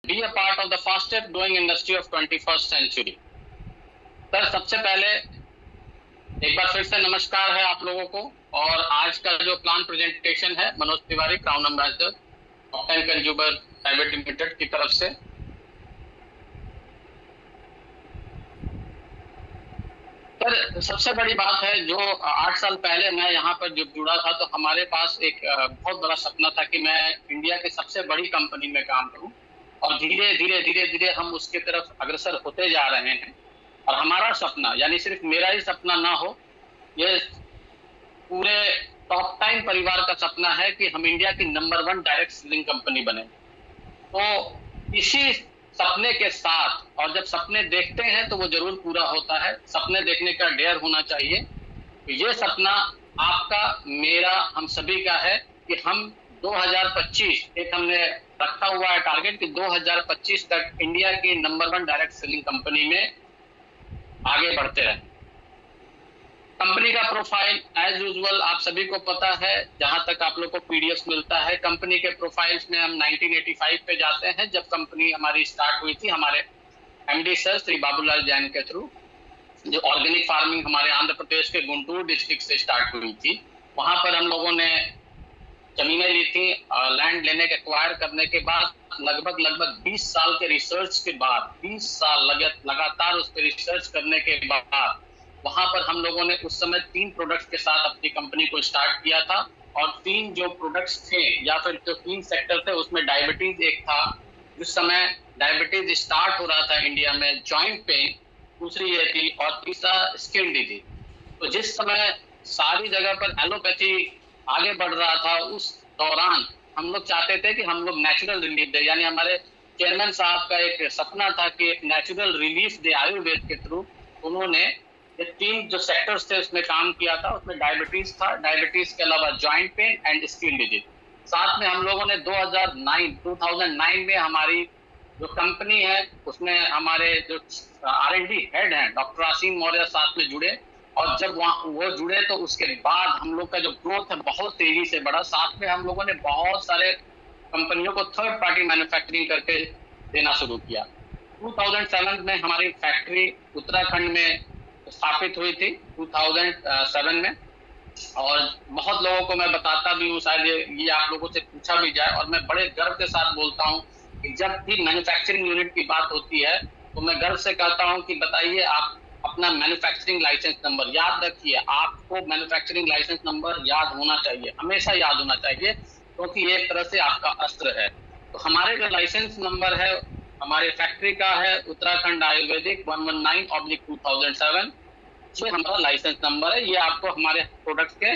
be a part of the fastest growing industry of 21st century. Sir सबसे पहले एक बार फिर से नमस्कार है आप लोगों को। और आज का जो प्लान प्रेजेंटेशन है Manoj Tiwari, crown ambassador octane consumer private limited की तरफ से। सर सबसे बड़ी बात है जो 8 साल पहले मैं यहाँ पर जब जुड़ा था तो हमारे पास एक बहुत बड़ा सपना था कि मैं इंडिया की सबसे बड़ी कंपनी में काम करूं, और धीरे धीरे धीरे धीरे हम उसके तरफ अग्रसर होते जा रहे हैं। और हमारा सपना, यानी सिर्फ मेरा ही सपना ना हो, ये पूरे टॉप टाइम परिवार का सपना है कि हम इंडिया की नंबर 1 डायरेक्ट सेलिंग कंपनी बने। तो इसी सपने के साथ, और जब सपने देखते हैं तो वो जरूर पूरा होता है, सपने देखने का डेयर होना चाहिए। तो ये सपना आपका, मेरा, हम सभी का है कि हम 2025 एक हमने रखा हुआ है टारगेट कि 2025 तक इंडिया की नंबर 1 डायरेक्ट सेलिंग कंपनी में आगे बढ़ते रहे। कंपनी का प्रोफाइल एज यूजुअल आप सभी को पता है, जहां तक आप लोग को पीडीएफ मिलता है। कंपनी के प्रोफाइल्स में हम 1985 पे जाते हैं, जब कंपनी हमारी स्टार्ट हुई थी हमारे एमडी सर श्री बाबूलाल जैन के थ्रू। जो ऑर्गेनिक फार्मिंग हमारे आंध्र प्रदेश के गुंटूर डिस्ट्रिक्ट से स्टार्ट हुई थी, वहां पर हम लोगों ने जमीनें ली थी। लैंड लेने के एक्वायर करने के बाद लगभग 20 साल के रिसर्च के बाद, 20 साल लगातार उस पर रिसर्च करने के बाद वहां पर हम लोगों ने उस समय 3 प्रोडक्ट्स के साथ अपनी कंपनी को स्टार्ट किया था। और 3 जो प्रोडक्ट्स थे या फिर जो 3 सेक्टर थे, उसमें डायबिटीज एक था, जिस समय डायबिटीज स्टार्ट हो रहा था इंडिया में, जॉइंट पेन दूसरी ये थी, और तीसरा स्किन डिजीज। तो जिस समय सारी जगह पर एलोपैथी आगे बढ़ रहा था, उस दौरान हम लोग चाहते थे कि हम लोग नेचुरल रिलीफ दे, यानी हमारे चेयरमैन साहब का एक सपना था कि एक नेचुरल रिलीफ दे आयुर्वेद के थ्रू। उन्होंने ये 3 जो सेक्टर्स थे उसमें काम किया था। उसमें डायबिटीज था, डायबिटीज के अलावा joint pain and skin disease. साथ में हम लोगों ने 2009 में हमारी जो कंपनी है उसमें हमारे जो R&D हेड हैं डॉक्टर आसीम मौर्य साथ में जुड़े। और जब वो जुड़े तो उसके बाद हम लोग का जो ग्रोथ है बहुत तेजी से बढ़ा। साथ में हम लोगों ने बहुत सारे कंपनियों को थर्ड पार्टी मैन्युफैक्चरिंग करके देना शुरू किया। 2007 में हमारी फैक्ट्री उत्तराखंड में स्थापित हुई थी, 2007 में। और बहुत लोगों को मैं बताता भी हूँ, शायद ये आप लोगों से पूछा भी जाए, और मैं बड़े गर्व के साथ बोलता हूँ कि जब भी मैन्युफैक्चरिंग यूनिट की बात होती है तो मैं गर्व से कहता हूँ कि बताइए आप अपना मैन्युफैक्चरिंग लाइसेंस नंबर याद रखिए। आपको मैन्युफैक्चरिंग लाइसेंस नंबर याद होना चाहिए, हमेशा याद होना चाहिए, क्योंकि ये एक तरह से आपका अस्त्र है। तो हमारे जो लाइसेंस नंबर है हमारे फैक्ट्री का है उत्तराखंड आयुर्वेदिक 119/2007। ये हमारा लाइसेंस नंबर है। ये आपको हमारे प्रोडक्ट के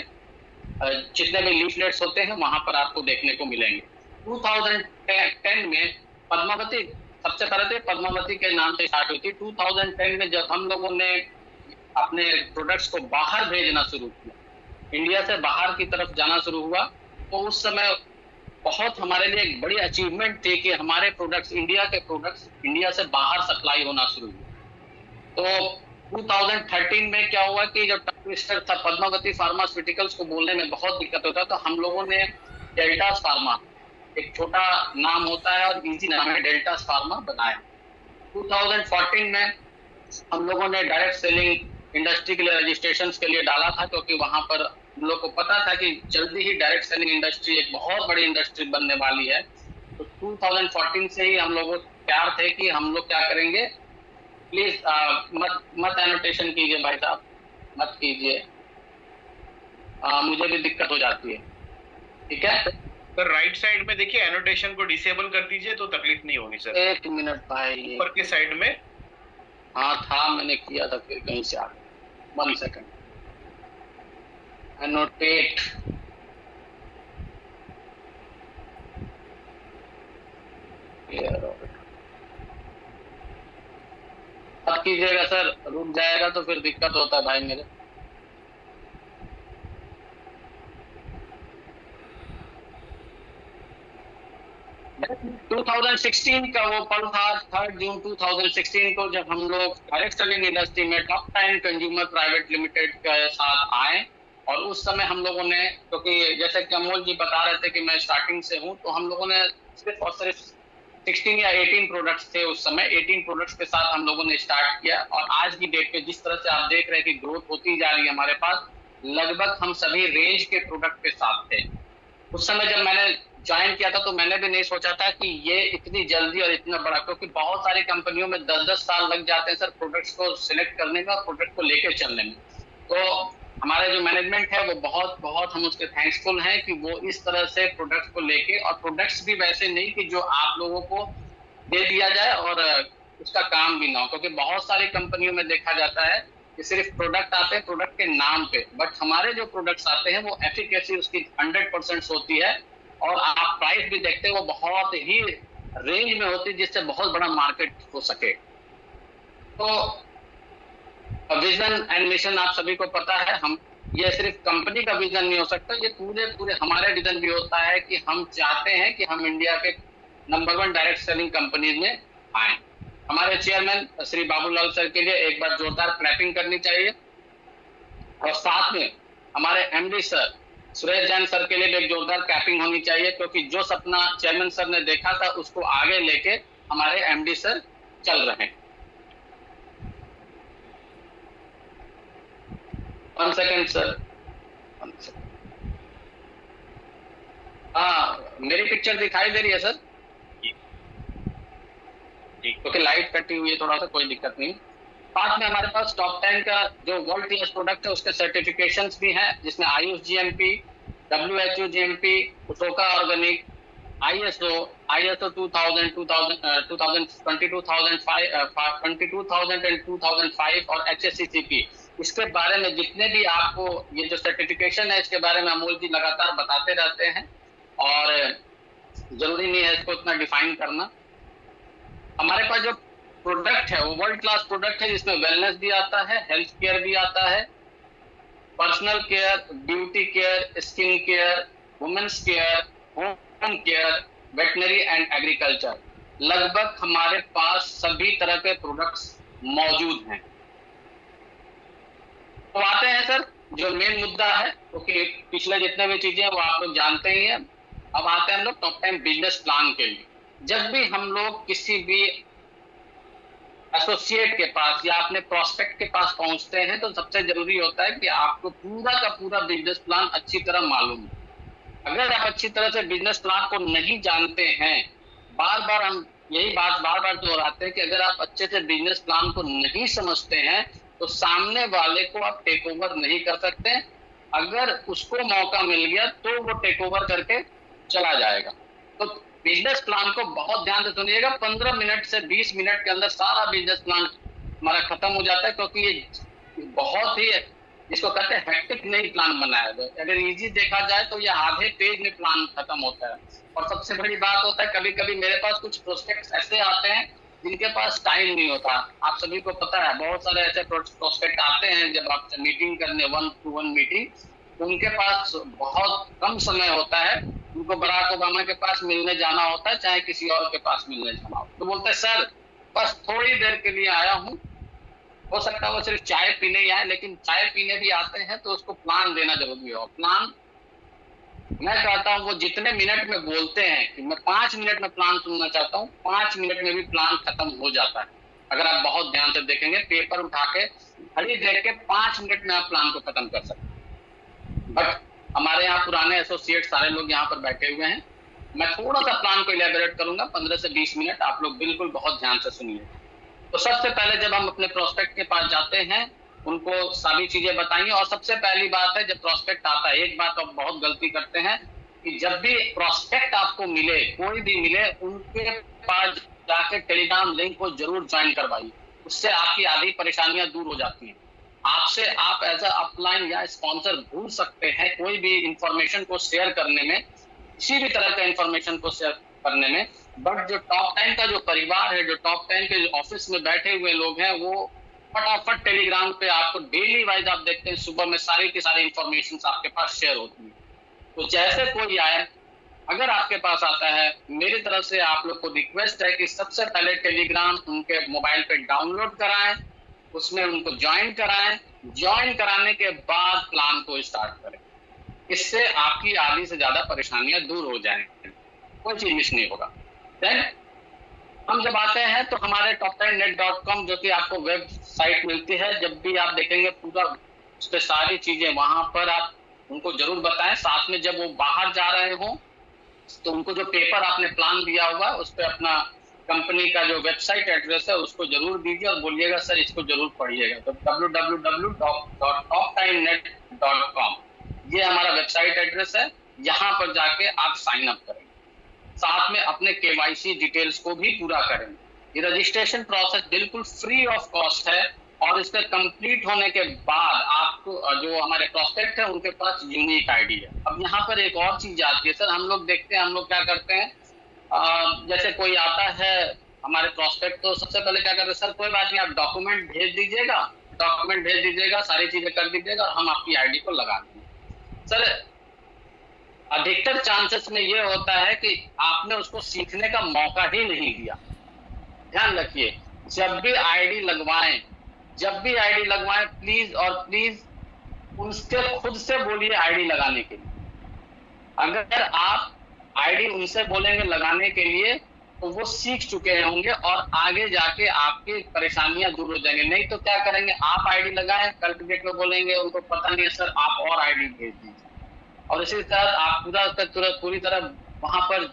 जितने भी लीफलेट्स होते हैं वहां पर आपको देखने को मिलेंगे। 2010 में पद्मावती, सबसे पहले तो पद्मावती के नाम से स्टार्ट हुई थी। 2010 में जब हम लोगों ने अपने प्रोडक्ट्स को बाहर भेजना शुरू किया, इंडिया से बाहर की तरफ जाना शुरू हुआ, तो उस समय बहुत हमारे लिए एक बड़ी अचीवमेंट थी कि हमारे प्रोडक्ट्स, इंडिया के प्रोडक्ट्स इंडिया से बाहर सप्लाई होना शुरू हुआ। तो 2013 में क्या हुआ कि जब ट्विस्टर था, पद्मावती फार्मास्यूटिकल्स को बोलने में बहुत दिक्कत होता, तो हम लोगों ने डेल्टास फार्मा, एक छोटा नाम होता है और इजी नाम है, डेल्टास फार्मा बनाया। 2014 में हम लोगों ने डायरेक्ट सेलिंग इंडस्ट्री के लिए रजिस्ट्रेशन के लिए डाला था, क्योंकि वहां पर हम लोग को पता था कि जल्दी ही डायरेक्ट सेलिंग इंडस्ट्री एक बहुत बड़ी इंडस्ट्री बनने वाली है। तो 2014 से ही हम लोग तैयार थे कि हम लोग क्या करेंगे। प्लीज मत एनोटेशन कीजिए भाई साहब, मत कीजिए, मुझे भी दिक्कत हो जाती है। ठीक है सर, राइट साइड में देखिए एनोटेशन को डिसेबल कर दीजिए तो तकलीफ नहीं होगी सर। 1 मिनट भाई, ऊपर के साइड में। हाँ था, मैंने किया था, फिर कहीं से आ गया। 1 सेकंड, एनोटेट। अब कीजिएगा सर, रुक जाएगा तो फिर दिक्कत होता है भाई मेरे। तो 2016 का वो पल था, 3 जून 2016 को, जब हम लोग डायरेक्ट सेलिंग इंडस्ट्री में टॉप 10 कंज्यूमर प्राइवेट लिमिटेड के साथ आए। और उस समय हम लोगों ने, क्योंकि जैसे कि अमोल जी बता रहे थे कि मैं स्टार्टिंग से हूं, तो हम लोगों ने सिर्फ और सिर्फ 16 या 18 प्रोडक्ट्स थे उस समय। 18 प्रोडक्ट्स के साथ हम लोगों ने स्टार्ट किया और आज की डेट पे जिस तरह से आप देख रहे हैं कि ग्रोथ होती जा रही है हमारे पास, लगभग हम सभी रेंज के प्रोडक्ट के साथ थे। उस समय जब मैंने ज्वाइन किया था तो मैंने भी नहीं सोचा था कि ये इतनी जल्दी और इतना बड़ा, क्योंकि बहुत सारी कंपनियों में 10-10 साल लग जाते हैं सर प्रोडक्ट्स को सिलेक्ट करने में और प्रोडक्ट को लेके चलने में। तो हमारे जो मैनेजमेंट है वो बहुत बहुत हम उसके थैंक्सफुल हैं कि वो इस तरह से प्रोडक्ट्स को लेके, और प्रोडक्ट्स भी वैसे नहीं कि जो आप लोगों को दे दिया जाए और उसका काम भी ना हो, क्योंकि बहुत सारी कंपनियों में देखा जाता है कि सिर्फ प्रोडक्ट आते हैं प्रोडक्ट के नाम पे, बट हमारे जो प्रोडक्ट्स आते हैं वो एफिकेसी उसकी 100% होती है और आप प्राइस भी देखते हैं वो बहुत ही रेंज में होती है जिससे बहुत बड़ा मार्केट हो सके। तो विजन एंड मिशन आप सभी को पता है, हम ये सिर्फ कंपनी का विजन नहीं हो सकता, ये पूरे पूरे हमारे विजन भी होता है कि हम चाहते हैं कि हम इंडिया के नंबर 1 डायरेक्ट सेलिंग कंपनीज में आए। हमारे चेयरमैन श्री बाबूलाल सर के लिए एक बार जोरदार क्लैपिंग करनी चाहिए, और साथ में हमारे MD sir Suresh Jain sir के लिए भी एक जोरदार क्लैपिंग होनी चाहिए, क्योंकि जो सपना चेयरमैन सर ने देखा था उसको आगे लेके हमारे एमडी सर चल रहे हैं। 1 सेकेंड सर, 1 सेकेंड। हाँ, मेरी पिक्चर दिखाई दे रही है सर? क्योंकि लाइट कटी हुई है थोड़ा सा, कोई दिक्कत नहीं। साथ में हमारे पास टॉप 10 का जो वर्ल्ड क्लास प्रोडक्ट है उसके सर्टिफिकेशंस भी हैं, जिसमें आयुष जीएमपी, WHO जीएमपी, उटोका ऑर्गेनिक, ISO 2000, 2005 और HACCP। इसके बारे में जितने भी आपको ये जो सर्टिफिकेशन है इसके बारे में अमोल जी लगातार बताते रहते हैं, और जरूरी नहीं है इसको इतना डिफाइन करना। हमारे पास जो प्रोडक्ट है वो वर्ल्ड क्लास प्रोडक्ट है, जिसमें वेलनेस भी आता है, हेल्थ केयर भी आता है, personal care, beauty care, skin care, women's care, home care, veterinary and agriculture. लगभग हमारे पास सभी तरह के प्रोडक्ट्स मौजूद हैं। तो आते हैं सर जो मेन मुद्दा है, क्योंकि पिछले जितने भी चीजें वो आप लोग जानते ही हैं। अब आते हैं हम लोग टॉप 10 बिजनेस प्लान के लिए। जब भी हम लोग किसी भी एसोसिएट के पास या अपने प्रोस्पेक्ट के पास पहुंचते हैं तो सबसे जरूरी होता है कि आपको पूरा का पूरा बिजनेस प्लान अच्छी तरह मालूम है। अगर आप अच्छी तरह से बिजनेस प्लान को नहीं जानते हैं, बार बार हम यही बात बार बार दोहराते हैं कि अगर आप अच्छे से बिजनेस प्लान को नहीं समझते हैं तो सामने वाले को आप टेक ओवर नहीं कर सकते। अगर उसको मौका मिल गया तो वो टेक ओवर करके चला जाएगा। तो बिजनेस प्लान को बहुत ध्यान से सुनिएगा। 15 मिनट से 20 मिनट के अंदर सारा बिजनेस प्लान हमारा खत्म हो जाता है, क्योंकि ये बहुत ही जिसको कहते हैं हेक्टिक नहीं प्लान बनाया है। अगर इजी देखा जाए तो ये आधे पेज में प्लान खत्म होता है। और सबसे बड़ी बात होता है, कभी कभी मेरे पास कुछ प्रोस्पेक्ट्स ऐसे आते हैं जिनके पास टाइम नहीं होता। आप सभी को पता है बहुत सारे ऐसे प्रोस्पेक्ट आते हैं जब आपसे मीटिंग करने 1-to-1 मीटिंग, तो उनके पास बहुत कम समय होता है। उनको बराक ओबामा के पास मिलने जाना होता है, चाहे किसी और के पास मिलने जाना हो, तो बोलते हैं सर बस थोड़ी देर के लिए आया हूँ, हो सकता है वो सिर्फ चाय पीने ही आए, लेकिन चाय पीने भी आते हैं तो उसको प्लान देना जरूरी हो। प्लान मैं कहता हूँ वो जितने मिनट में बोलते हैं कि मैं 5 मिनट में प्लान सुनना चाहता हूँ, 5 मिनट में भी प्लान खत्म हो जाता है। अगर आप बहुत ध्यान से देखेंगे, पेपर उठा के घड़ी देख के 5 मिनट में आप प्लान को खत्म कर सकते हैं। बट हमारे यहाँ पुराने एसोसिएट सारे लोग यहाँ पर बैठे हुए हैं। मैं थोड़ा सा प्लान को इलेबोरेट करूंगा, 15 से 20 मिनट, आप लोग बिल्कुल बहुत ध्यान से सुनिए। तो सबसे पहले जब हम अपने प्रोस्पेक्ट के पास जाते हैं, उनको सारी चीजें बताइए। और सबसे पहली बात है, जब प्रोस्पेक्ट आता है, एक बात आप बहुत गलती करते हैं कि जब भी प्रोस्पेक्ट आपको मिले, कोई भी मिले, उनके पास जाके टेलीग्राम लिंक को जरूर ज्वाइन करवाइए। उससे आपकी आधी परेशानियां दूर हो जाती हैं। आपसे आप एज अ अपलाइन या स्पॉन्सर भूल सकते हैं कोई भी इंफॉर्मेशन को शेयर करने में, किसी भी तरह का इंफॉर्मेशन को शेयर करने में। बट जो टॉप 10 का जो परिवार है, जो टॉप 10 के ऑफिस में बैठे हुए लोग हैं, वो फटाफट टेलीग्राम पे आपको डेली वाइज आप देखते हैं सुबह में सारी की सारी इंफॉर्मेशन आपके पास शेयर होती है। तो जैसे कोई आए, अगर आपके पास आता है, मेरी तरफ से आप लोग को रिक्वेस्ट है कि सबसे पहले टेलीग्राम उनके मोबाइल पे डाउनलोड कराएं, उसमें उनको ज्वाइन कराएं। ज्वाइन कराने के बाद प्लान को स्टार्ट करें। इससे आपकी आधी से ज्यादा परेशानियां दूर हो जाएंगी, कोई चीज मिस नहीं होगा। देन हम जब आते हैं तो हमारे toptimenet.com जो कि आपको वेबसाइट मिलती है, जब भी आप देखेंगे पूरा उस पे सारी चीजें वहां पर आप उनको जरूर बताएं। साथ में जब वो बाहर जा रहे हो तो उनको जो पेपर आपने प्लान दिया होगा उस पर अपना कंपनी का जो वेबसाइट एड्रेस है उसको जरूर दीजिए और बोलिएगा सर इसको जरूर पढ़िएगा। तो www.toptimenet.com ये हमारा वेबसाइट एड्रेस है, यहाँ पर जाके आप साइन अप करेंगे। साथ में अपने केवाईसी डिटेल्स को भी पूरा करेंगे। ये रजिस्ट्रेशन प्रोसेस बिल्कुल फ्री ऑफ कॉस्ट है और इसका कंप्लीट होने के बाद आपको जो हमारे प्रोस्पेक्ट है उनके पास यूनिक आईडी है। अब यहाँ पर एक और चीज आती है सर, हम लोग देखते हैं, हम लोग क्या करते हैं, जैसे कोई आता है हमारे प्रोस्पेक्ट तो सबसे पहले क्या करते हैं, सर कोई बात नहीं आप डॉक्यूमेंट भेज दीजिएगा, सारी चीजें कर दीजिएगा और हम आपकी आईडी को लगा देंगे। सर अधिकतर चांसेस में ये होता है कि आपने उसको सीखने का मौका ही नहीं दिया। ध्यान रखिए, जब भी आईडी लगवाएं प्लीज और प्लीज उनसे खुद से बोलिए आईडी लगाने के लिए। अगर आप आईडी उनसे बोलेंगे लगाने के लिए तो वो सीख चुके होंगे और आगे जाके आपकी परेशानियां दूर हो जाएंगे। नहीं तो क्या करेंगे, आप आईडी लगाएं, कल के डेट में बोलेंगे उनको पता नहीं है सर आप और आईडी भेज दीजिए, और इसी तरह आप पूरी तरह वहां पर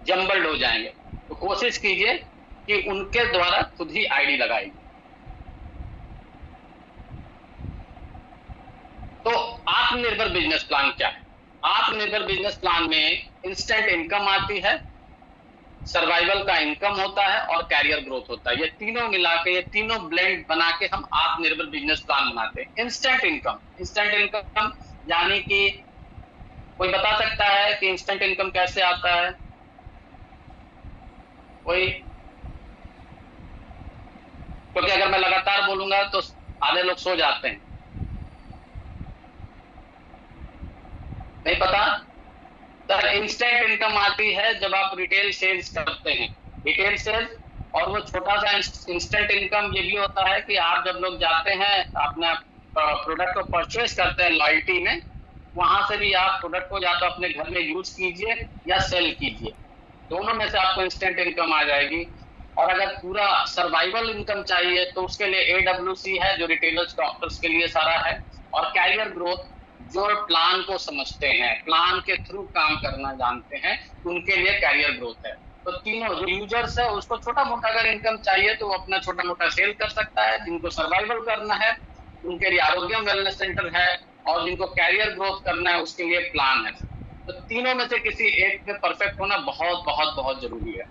जम्बल्ड हो जाएंगे। तो कोशिश कीजिए कि उनके द्वारा खुद ही आईडी लगाएगी। तो आत्मनिर्भर बिजनेस प्लान क्या है? आत्मनिर्भर बिजनेस प्लान में इंस्टेंट इनकम आती है, सर्वाइवल का इनकम होता है और कैरियर ग्रोथ होता है। ये तीनों मिला के, ये तीनों ब्लेंड बना के हम आत्मनिर्भर बिजनेस प्लान बनाते हैं। इंस्टेंट इनकम यानी कि कोई बता सकता है कि इंस्टेंट इनकम कैसे आता है? कोई? क्योंकि अगर मैं लगातार बोलूंगा तो आधे लोग सो जाते हैं। नहीं पता? सर इंस्टेंट इनकम आती है जब आप रिटेल सेल्स करते हैं, रिटेल सेल्स। और वो छोटा सा इंस्टेंट इनकम ये भी होता है कि आप जब लोग जाते हैं अपना प्रोडक्ट को परचेज करते हैं लॉयल्टी में, वहां से भी आप प्रोडक्ट को या तो अपने घर में यूज कीजिए या सेल कीजिए, दोनों में से आपको इंस्टेंट इनकम आ जाएगी। और अगर पूरा सर्वाइवल इनकम चाहिए तो उसके लिए AWC है जो रिटेलर्स डॉक्टर्स के लिए सारा है, और कैरियर ग्रोथ जो प्लान को समझते हैं, प्लान के थ्रू काम करना जानते हैं, उनके लिए कैरियर ग्रोथ है। तो तीनों जो यूजर्स है उसको छोटा मोटा अगर इनकम चाहिए तो वो अपना छोटा मोटा सेल कर सकता है, जिनको सर्वाइवल करना है उनके लिए आरोग्यम वेलनेस सेंटर है, और जिनको कैरियर ग्रोथ करना है उसके लिए प्लान है। तो तीनों में से किसी एक में परफेक्ट होना बहुत बहुत बहुत जरूरी है।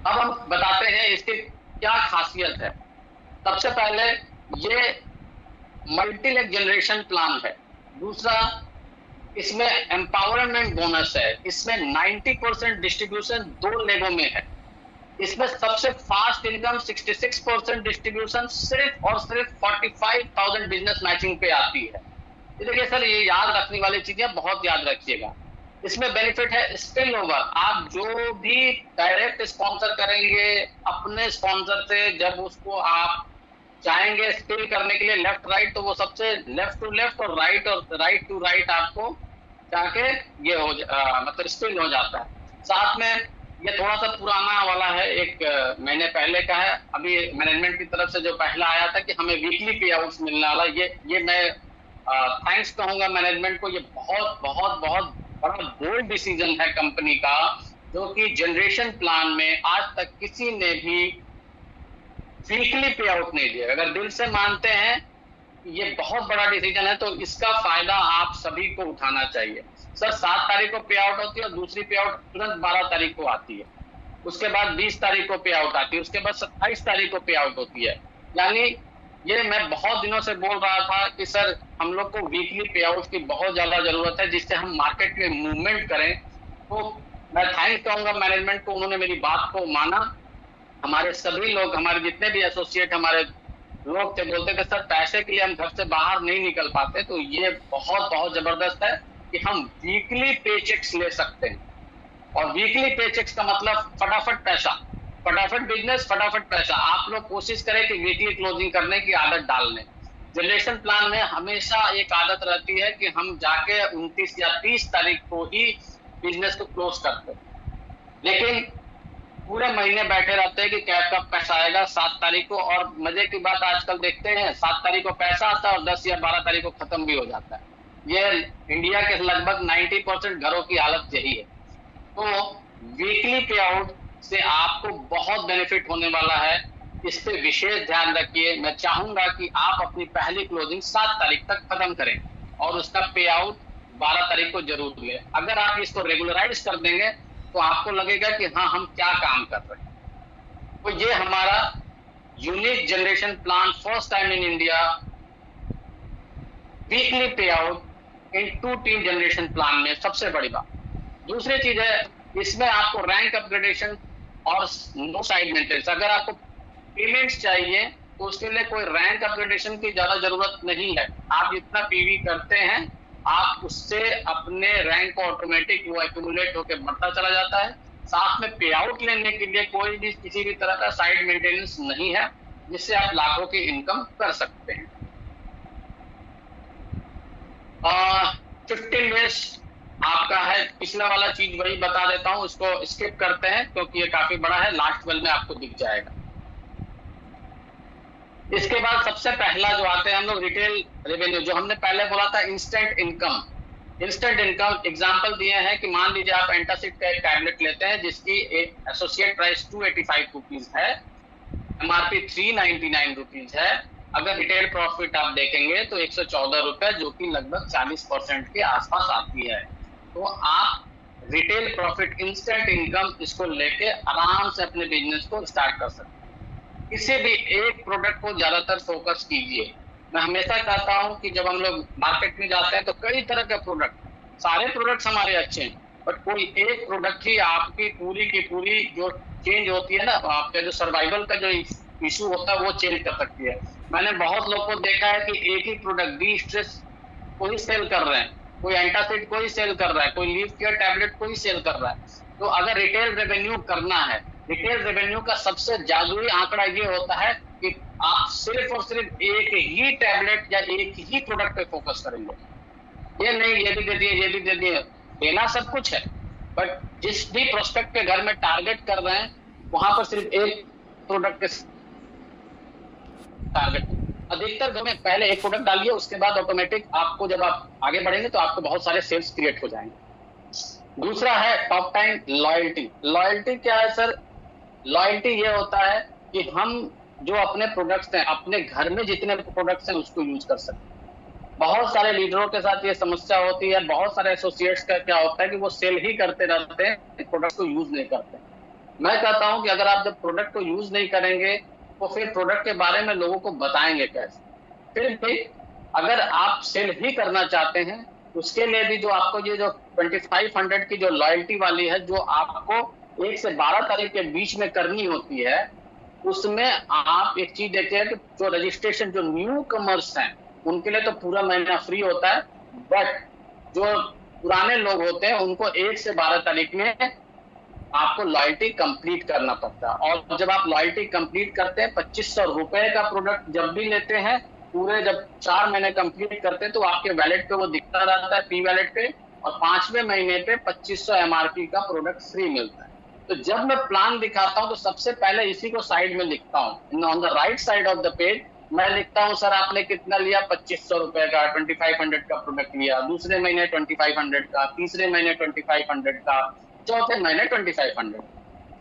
अब हम बताते हैं इसकी क्या खासियत है। सबसे पहले ये मल्टीलेग जनरेशन प्लान है। दूसरा, इसमें एम्पावरमेंट बोनस है। इसमें 90% डिस्ट्रीब्यूशन 2 लेगों में है। इसमें सबसे फास्ट इनकम 66% डिस्ट्रीब्यूशन सिर्फ और सिर्फ 45,000 बिजनेस मैचिंग पे आती है। ये देखिए सर, ये याद रखने वाली चीजें बहुत याद रखिएगा। इसमें बेनिफिट है स्पिल ओवर। आप जो भी डायरेक्ट स्पॉन्सर करेंगे अपने स्पॉन्सर से, जब उसको आप चाहेंगे स्पिल करने के लिए लेफ्ट राइट, तो वो सबसे लेफ्ट टू लेफ्ट और राइट टू राइट आपको जाके ये मतलब स्पिल हो जाता है। साथ में ये थोड़ा सा पुराना वाला है, 1 महीने पहले का है। अभी मैनेजमेंट की तरफ से जो पहला आया था कि हमें वीकली पे आउट्स मिलने वाला, ये मैं थैंक्स कहूंगा मैनेजमेंट को। ये बहुत बहुत बहुत बड़ा बोल्ड डिसीजन है कंपनी का, जो कि जनरेशन प्लान में आज तक किसी ने भी वीकली पे आउट नहीं दिया। अगर दिल से मानते हैं ये बहुत बड़ा डिसीजन है तो इसका फायदा आप सभी को उठाना चाहिए। सर 7 तारीख को पे आउट होती है और दूसरी पे आउट तुरंत 12 तारीख को आती है, उसके बाद 20 तारीख को पे आउट आती है, उसके बाद 27 तारीख को पे आउट होती है। यानी ये मैं बहुत दिनों से बोल रहा था कि सर हम लोग को वीकली पे आउट की बहुत ज्यादा जरूरत है, जिससे हम मार्केट में मूवमेंट करें। तो मैं थैंक कहूंगा मैनेजमेंट को, उन्होंने मेरी बात को माना। हमारे सभी लोग, हमारे जितने भी एसोसिएट हमारे लोग थे, बोलते थे सर पैसे के लिए हम घर से बाहर नहीं निकल पाते। तो ये बहुत बहुत जबरदस्त है कि हम वीकली पे-चेक्स ले सकते हैं। और वीकली पे-चेक्स का मतलब फटाफट पैसा, फटाफट बिजनेस, फटाफट पैसा। आप लोग कोशिश करें कि वीकली क्लोजिंग करने की आदत डाल लें। जनरेशन प्लान में हमेशा एक आदत रहती है कि हम जाके 29 या 30 तारीख को ही बिजनेस को क्लोज करते हैं। लेकिन पूरे महीने बैठे रहते हैं कि कैब का पैसा आएगा 7 तारीख को, और मजे की बात आजकल देखते हैं 7 तारीख को पैसा आता है और 10 या 12 तारीख को खत्म भी हो जाता है। ये इंडिया के लगभग 90% घरों की हालत यही है। तो वीकली पे आउट से आपको बहुत बेनिफिट होने वाला है, इस पे विशेष ध्यान रखिए। मैं चाहूंगा कि आप अपनी पहली क्लोजिंग 7 तारीख तक खत्म करें और उसका पे आउट 12 तारीख को जरूर लें। अगर आप इसको रेगुलराइज कर देंगे तो आपको लगेगा कि हाँ, हम क्या काम कर रहे हैं। तो ये हमारा unique generation plan, first time in India, weekly pay out in 2 team generation plan में सबसे बड़ी बात। दूसरी चीज है, इसमें आपको रैंक अपग्रेडेशन और नो साइड मेंटेनेंस। अगर आपको पेमेंट्स चाहिए तो उसके लिए कोई रैंक अपग्रेडेशन की ज्यादा जरूरत नहीं है। आप जितना पीवी करते हैं आप उससे अपने रैंक को ऑटोमेटिक वो एक्यूमुलेट होकर बढ़ता चला जाता है। साथ में पे आउट लेने के लिए कोई भी किसी भी तरह का साइड मेंटेनेंस नहीं है, जिससे आप लाखों की इनकम कर सकते हैं। 15 डेज आपका है। पिछला वाला चीज वही बता देता हूं, इसको स्किप करते हैं क्योंकि ये काफी बड़ा है, लास्ट वेल में आपको दिख जाएगा। इसके बाद सबसे पहला जो आते हैं हम लोग रिटेल रेवेन्यू, जो हमने पहले बोला था instant income. Instant income example दिए हैं कि मान लीजिए आप एंटासिड का एक टैबलेट लेते हैं जिसकी एक एसोसिएट प्राइस 285 रुपीज है, एमआरपी 399 रुपीज है। अगर रिटेल प्रॉफिट आप देखेंगे तो 114 रुपए, जो कि लगभग 40% के आसपास आती है। तो आप रिटेल प्रॉफिट, इंस्टेंट इनकम, इसको लेके आराम से अपने बिजनेस को स्टार्ट कर सकते हैं। किसी भी एक प्रोडक्ट को ज्यादातर फोकस कीजिए। मैं हमेशा कहता हूं कि जब हम लोग मार्केट में जाते हैं तो कई तरह के प्रोडक्ट, सारे प्रोडक्ट्स हमारे अच्छे हैं, बट कोई एक प्रोडक्ट ही आपकी पूरी की पूरी जो चेंज होती है ना, आपका जो सर्वाइवल का जो इशू होता है वो चेंज कर सकती है। मैंने बहुत लोग को देखा है कि एक ही प्रोडक्ट डी स्ट्रेस को ही सेल कर रहे हैं, कोई एंटासिड को ही सेल कर रहा है, कोई लीव केयर टैबलेट को ही सेल कर रहा है। तो अगर रिटेल रेवेन्यू करना है, रिटेल रेवेन्यू का सबसे जादुई आंकड़ा ये होता है कि आप सिर्फ और सिर्फ एक ही टैबलेट या एक ही प्रोडक्ट पे फोकस करेंगे। ये नहीं ये भी दे दिए ये भी दे दिए, देना सब कुछ है, बट जिस भी प्रोस्पेक्ट के घर में टारगेट कर रहे हैं वहां पर सिर्फ एक प्रोडक्ट के टारगेट। अधिकतर घर में पहले एक प्रोडक्ट डालिए, उसके बाद ऑटोमेटिक आपको जब आप आगे बढ़ेंगे तो आपको बहुत सारे सेल्स क्रिएट हो जाएंगे। दूसरा है टॉप टाइम लॉयल्टी। लॉयल्टी क्या है सर? लॉयल्टी ये होता है कि हम जो अपने प्रोडक्ट्स हैं, अपने घर में जितने प्रोडक्ट्स हैं उसको यूज कर सकते हैं। बहुत सारे लीडरों के साथ ये समस्या होती है, बहुत सारे एसोसिएट्स का क्या होता है कि वो सेल ही करते रहते हैं, प्रोडक्ट को यूज नहीं करते। मैं कहता हूं कि अगर आप जब प्रोडक्ट को यूज नहीं करेंगे तो फिर प्रोडक्ट के बारे में लोगों को बताएंगे कैसे? फिर भी अगर आप सेल ही करना चाहते हैं, उसके लिए भी जो आपको ये जो 2500 की जो लॉयल्टी वाली है, जो आपको 1 से 12 तारीख के बीच में करनी होती है, उसमें आप एक चीज देखते हैं कि जो रजिस्ट्रेशन, जो न्यू कमर्स हैं उनके लिए तो पूरा महीना फ्री होता है, बट जो पुराने लोग होते हैं उनको 1 से 12 तारीख में आपको लॉयल्टी कंप्लीट करना पड़ता है। और जब आप लॉयल्टी कंप्लीट करते हैं, 2500 रुपए का प्रोडक्ट जब भी लेते हैं, पूरे जब 4 महीने कंप्लीट करते हैं तो आपके वैलेट पे वो दिखता रहता है, पी वैलेट पे, और 5वें महीने पे 2500 एमआरपी का प्रोडक्ट फ्री मिलता है। तो जब मैं प्लान दिखाता हूं तो सबसे पहले इसी को साइड में लिखता हूं, on the right side of the page मैं लिखता हूं, सर आपने कितना लिया? 2500 रुपए का, 2500 का प्रोडक्ट लिया, दूसरे महीने 2500 का, तीसरे महीने 2500 का, चौथे महीने 2500।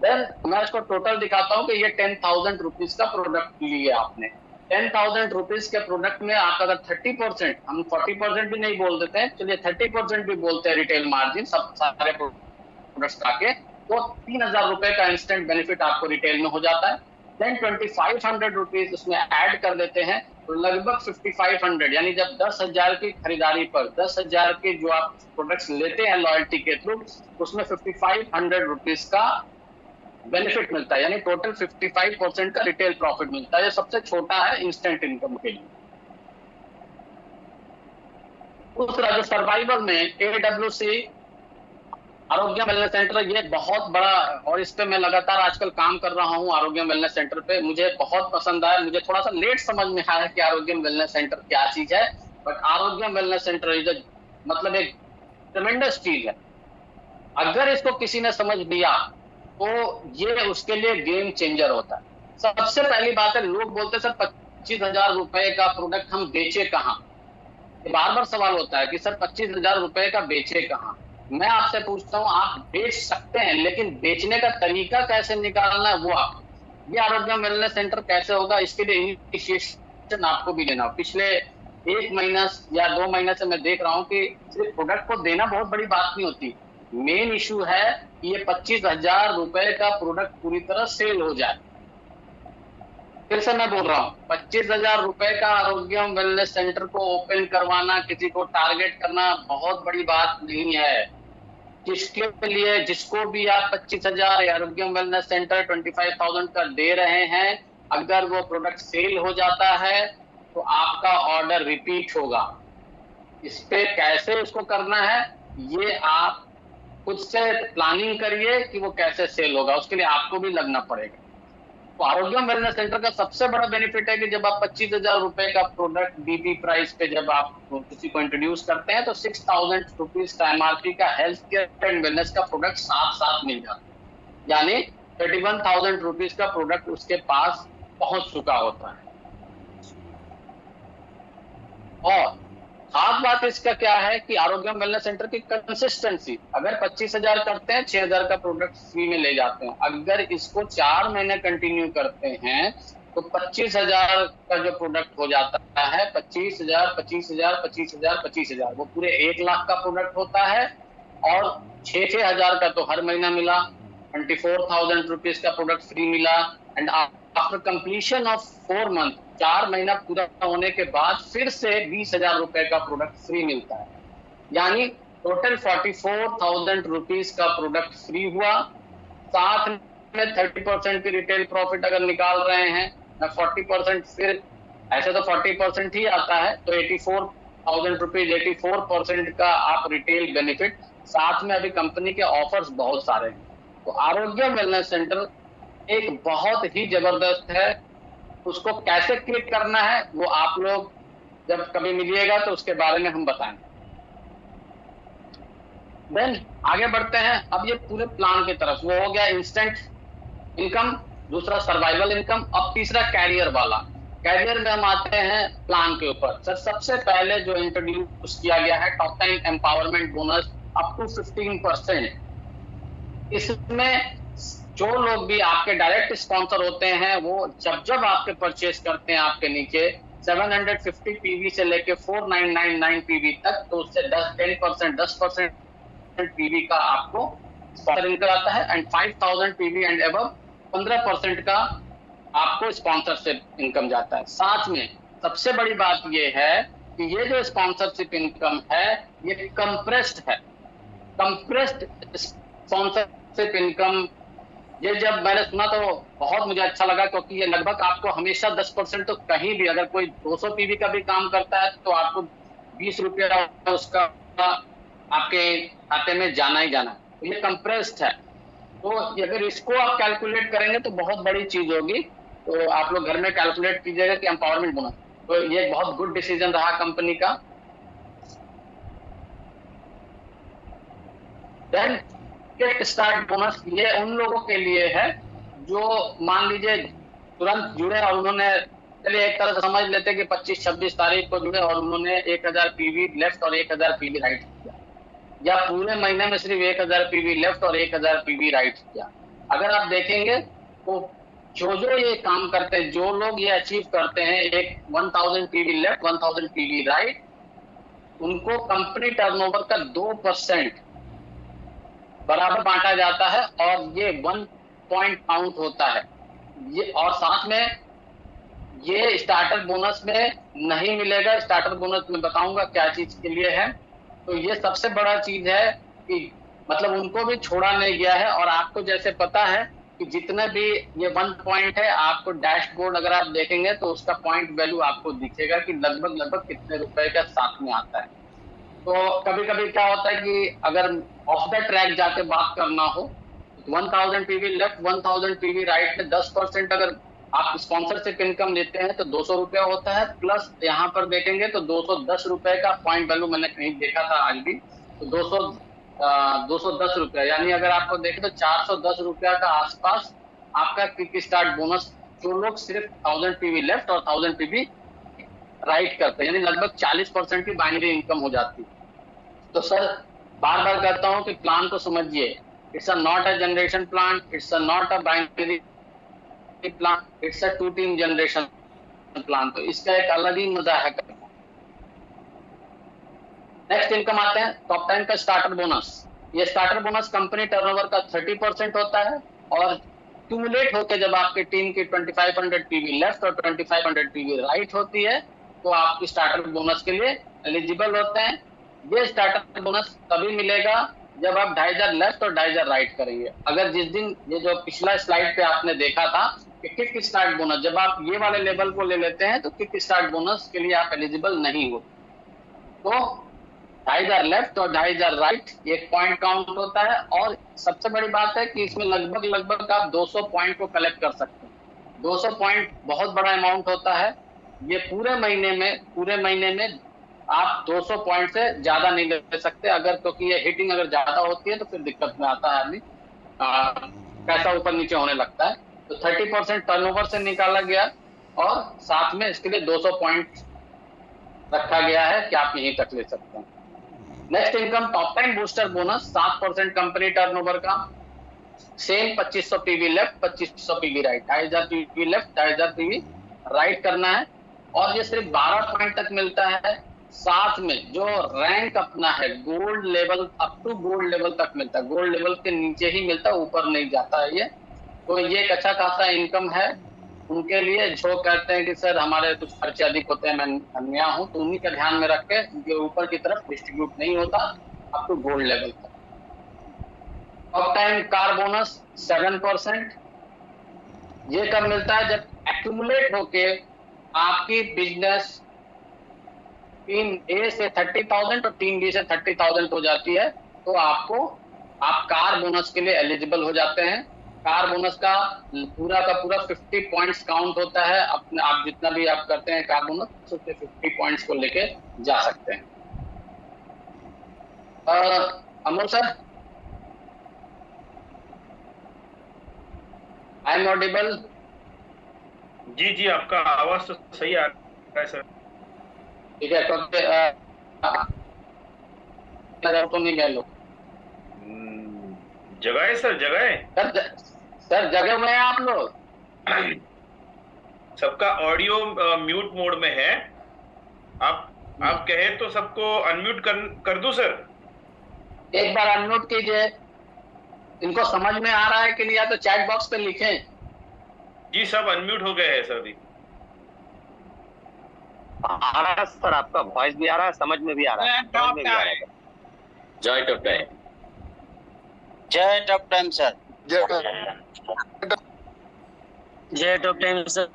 देन मैं इसको टोटल दिखाता हूं कि ये 10,000 रुपीज का प्रोडक्ट लिया आपने। 10,000 रुपीज के प्रोडक्ट में आप अगर 30%, हम 40% भी नहीं बोल देते हैं, चलिए 30% भी बोलते हैं रिटेल मार्जिन सब सारे प्रोडक्ट्स आके, तो 3,000 रुपए का इंस्टेंट बेनिफिट आपको रिटेल में हो जाता है। देन 2500 रुपीज उसमें ऐड कर देते हैं, तो लगभग 5500, यानी जब 10,000 की खरीदारी पर 10,000 के जो आप प्रोडक्ट्स लेते हैं लॉयल्टी के थ्रू, उसमें 5500 रुपीज का बेनिफिट मिलता है, यानी टोटल 55% का रिटेल प्रॉफिट मिलता है। ये सबसे छोटा है इंस्टेंट इनकम के लिए। दूसरा जो सर्वाइवल में AWC आरोग्य वेलनेस सेंटर, ये बहुत बड़ा, और इस पे मैं लगातार आजकल काम कर रहा हूँ। आरोग्य वेलनेस सेंटर पे मुझे बहुत पसंद आया। मुझे थोड़ा सा लेट समझ में आया कि आरोग्य वेलनेस सेंटर क्या चीज है, बट आरोग्य वेलनेस सेंटर इज मतलब एक ट्रेमेंडस चीज है। अगर इसको किसी ने समझ लिया तो ये उसके लिए गेम चेंजर होता है। सबसे पहली बात है, लोग बोलते हैं सर 25,000 रुपए का प्रोडक्ट हम बेचे कहाँ। बार बार सवाल होता है कि सर 25,000 रुपए का बेचे कहाँ। मैं आपसे पूछता हूँ, आप बेच सकते हैं, लेकिन बेचने का तरीका कैसे निकालना है वो आप, ये आरोग्य वेलनेस सेंटर कैसे होगा, इसके लिए इनिशिएशन आपको भी लेना हो। पिछले 1 महीना या 2 महीने से मैं देख रहा हूँ कि सिर्फ प्रोडक्ट को देना बहुत बड़ी बात नहीं होती। मेन इशू है कि ये 25,000 रुपए का प्रोडक्ट पूरी तरह सेल हो जाए। फिर से मैं बोल रहा हूँ, 25,000 रुपए का आरोग्यम वेलनेस सेंटर को ओपन करवाना, किसी को टारगेट करना बहुत बड़ी बात नहीं है। जिसके लिए, जिसको भी आप 25,000 आरोग्यम वेलनेस सेंटर 25,000 का दे रहे हैं, अगर वो प्रोडक्ट सेल हो जाता है तो आपका ऑर्डर रिपीट होगा। इस पे कैसे उसको करना है, ये आप खुद से प्लानिंग करिए कि वो कैसे सेल होगा, उसके लिए आपको भी लगना पड़ेगा। तो आरोग्यम वेलनेस सेंटर का सबसे बड़ा बेनिफिट है कि जब आप 25,000 रुपए का प्रोडक्ट बीपी प्राइस पे जब आप किसी को इंट्रोड्यूस करते हैं, तो 6,000 रुपीज का एमआरपी का हेल्थ केयर एंड वेलनेस का प्रोडक्ट साथ साथ मिल जाता है, यानी 31,000 रुपीज का प्रोडक्ट उसके पास पहुंच चुका होता है। और खास बात इसका क्या है कि आरोग्यम वेलनेस सेंटर की कंसिस्टेंसी, अगर 25,000 करते हैं 6,000 का प्रोडक्ट फ्री में ले जाते हैं। अगर इसको 4 महीने कंटिन्यू करते हैं तो 25,000 का जो प्रोडक्ट हो जाता है, 25,000 25,000 25,000 25,000, वो पूरे 1 लाख का प्रोडक्ट होता है। और 6,000 का तो हर महीना मिला, 24,000 रुपीज का प्रोडक्ट फ्री मिला। And after completion of 4 month, 4 महीना पूरा होने के बाद फिर से 20,000 रुपए का प्रोडक्ट फ्री मिलता है, यानी टोटल 44,000 रुपीज का प्रोडक्ट फ्री हुआ। साथ में 30% की रिटेल प्रॉफिट अगर निकाल रहे हैं, 40%, फिर ऐसे तो 40% ही आता है, तो 84,000 रुपीज, 84% का आप रिटेल बेनिफिट। साथ में अभी कंपनी के ऑफर्स बहुत सारे हैं। तो आरोग्य वेलनेस सेंटर एक बहुत ही जबरदस्त है। उसको कैसे क्लिक करना है वो आप लोग जब कभी मिलिएगा तो उसके बारे में हम बताएंगे। देन आगे बढ़ते हैं। अब ये पूरे प्लान की तरफ, वो हो गया इंस्टेंट इनकम, दूसरा सर्वाइवल इनकम, अब तीसरा कैरियर वाला। कैरियर में हम आते हैं प्लान के ऊपर। सर सबसे पहले जो इंट्रोड्यूस किया गया है top time empowerment bonus up to 15%। इसमें जो लोग भी आपके डायरेक्ट स्पॉन्सर होते हैं, वो जब जब आपके परचेस करते हैं आपके नीचे 750 पीवी से लेके 4999 पीवी तक, तो उससे 10% पीवी का आपको स्पॉन्सर आता है। एंड 5,000 पीवी एंड अबव 15% का आपको स्पॉन्सरशिप इनकम जाता है। साथ में सबसे बड़ी बात ये है कि ये जो स्पॉन्सरशिप इनकम है ये कंप्रेस्ड है। कंप्रेस्ड स्पॉन्सरशिप इनकम, ये जब मैंने सुना तो बहुत मुझे अच्छा लगा, क्योंकि ये लगभग आपको हमेशा 10%, तो कहीं भी अगर कोई 200 पीवी का भी काम करता है तो आपको 20 रुपया उसका आपके खाते में जाना ही जाना है। तो ये कंप्रेस्ड है, तो अगर इसको आप कैलकुलेट करेंगे तो बहुत बड़ी चीज होगी। तो आप लोग घर में कैलकुलेट कीजिएगा कि एम्पावरमेंट बोनस, तो ये बहुत गुड डिसीजन रहा कंपनी का। देन किक स्टार्ट बोनस, ये उन लोगों के लिए है जो मान लीजिए तुरंत जुड़े और उन्होंने, चलिए एक तरह से समझ लेते हैं कि 25-26 तारीख को जुड़े और उन्होंने 1,000 पीवी लेफ्ट और 1,000 पीवी राइट किया, या पूरे महीने में सिर्फ 1,000 पीवी लेफ्ट और 1,000 पीवी राइट किया। अगर आप देखेंगे तो जो जो ये काम करते हैं, जो लोग ये अचीव करते हैं, एक 1,000 पीवी लेफ्ट 1,000 पीवी राइट, उनको कंपनी टर्नओवर का 2% बराबर बांटा जाता है और ये 1 पॉइंट काउंट होता है ये। और साथ में ये स्टार्टर बोनस में नहीं मिलेगा। स्टार्टर बोनस में बताऊंगा क्या चीज के लिए है। तो ये सबसे बड़ा चीज है कि मतलब उनको भी छोड़ा नहीं गया है। और आपको जैसे पता है कि जितने भी ये 1 पॉइंट है, आपको डैशबोर्ड अगर आप देखेंगे तो उसका पॉइंट वैल्यू आपको दिखेगा कि लगभग कितने रुपए का साथ में आता है। तो कभी कभी क्या होता है कि अगर ऑफ द ट्रैक जाके बात करना हो, 1,000 पीवी लेफ्ट 1,000 पीवी राइट में 10% अगर आप स्पॉन्सरशिप इनकम लेते हैं तो 200 रुपया होता है। प्लस यहाँ पर देखेंगे तो 210 रुपए का पॉइंट वैल्यू मैंने कहीं देखा था आज भी, तो 210 रुपया, यानी अगर आपको देखें तो 410 रुपया का आसपास आपका किक स्टार्ट बोनस, जो लोग सिर्फ 1000 पीवी लेफ्ट और 1000 पीवी राइट करते हैं, यानी लगभग 40% की बाइनरी इनकम हो जाती है। तो सर बार बार कहता हूं कि प्लान को समझिए, it's a not a generation plan, it's a not a binary plan, it's a 2 team generation plan. तो इसका एक अलग ही मजा है। नेक्स्ट इनकम आते हैं टॉप 10 का स्टार्टर बोनस। ये स्टार्टर बोनस कंपनी टर्नओवर का 30% होता है, और क्यूमुलेट होकर जब आपकी टीम की 2500 पीवी लेफ्ट और 2500 पीवी राइट होती है, तो आपकी स्टार्टर बोनस के लिए एलिजिबल होते हैं। ये स्टार्टर बोनस तभी मिलेगा जब आप 2500 लेफ्ट और 2500 राइट करेंगे। अगर जिस दिन, ये जो पिछला स्लाइड पे आपने देखा था कि किक स्टार्ट बोनस, जब आप ये वाले लेवल को ले लेते हैं तो किक स्टार्ट बोनस के लिए आप एलिजिबल नहीं हो। तो 2500 लेफ्ट और 2500 राइट एक पॉइंट काउंट होता है, और सबसे बड़ी बात है कि इसमें लगभग लगभग आप 200 पॉइंट को कलेक्ट कर सकते हैं। 200 पॉइंट बहुत बड़ा अमाउंट होता है। ये पूरे महीने में आप 200 पॉइंट से ज्यादा नहीं ले सकते, अगर क्योंकि ये हिटिंग अगर ज्यादा होती है तो फिर दिक्कत में आता है आदमी, पैसा ऊपर नीचे होने लगता है। तो 30% टर्नओवर से निकाला गया, और साथ में इसके लिए 200 पॉइंट रखा गया है कि आप यहीं तक ले सकते हैं। Next income top 10 booster bonus, 7% company turnover का, same 2500 PV left 2500 PV right, 2500 PV left 2500 PV right करना है, और ये सिर्फ 12 पॉइंट तक मिलता है। साथ में जो रैंक अपना है gold level, up to gold level तक मिलता है, गोल्ड लेवल के नीचे ही मिलता है, ऊपर नहीं जाता है ये। तो ये एक अच्छा खासा इनकम है उनके लिए जो कहते हैं कि सर हमारे कुछ खर्चे अधिक होते हैं, मैं नया हूं, तो उन्हीं का ध्यान में रख के उनके ऊपर की तरफ डिस्ट्रीब्यूट नहीं होता अप टू गोल्ड लेवल तक। टॉप 10 कार बोनस 7%, ये कब मिलता है? जब एक्यूमुलेट होके आपकी बिजनेस टीम ए से 30,000 और टीम बी से 30,000 हो जाती है, तो आप कार बोनस के लिए एलिजिबल हो जाते हैं। कार बोनस का पूरा 50 पॉइंट्स काउंट होता है। अपने आप जितना भी आप करते हैं कार बोनस, उसके 50 पॉइंट्स को लेके जा सकते हैं। Amol sir, I am audible? जी जी, आपका आवाज तो सही आ रहा है सर। ठीक है, तो नहीं गए लोग? जगह है सर, जगह है सर जगह में है आप लोग? सबका ऑडियो म्यूट मोड में है। आप कहे तो सबको अनम्यूट कर दूं सर? एक बार अनम्यूट कीजिए। इनको समझ में आ रहा है कि नहीं, या तो चैट बॉक्स पे लिखें। जी, सब अनम्यूट हो गए हैं सर अभी। आ रहा है सर, आपका वॉइस भी आ रहा है, समझ में भी आ रहा है, समझ में भी आ रहा है। जय टॉप टाइम, जय टॉप टाइम सर, जय टॉप टाइम सर,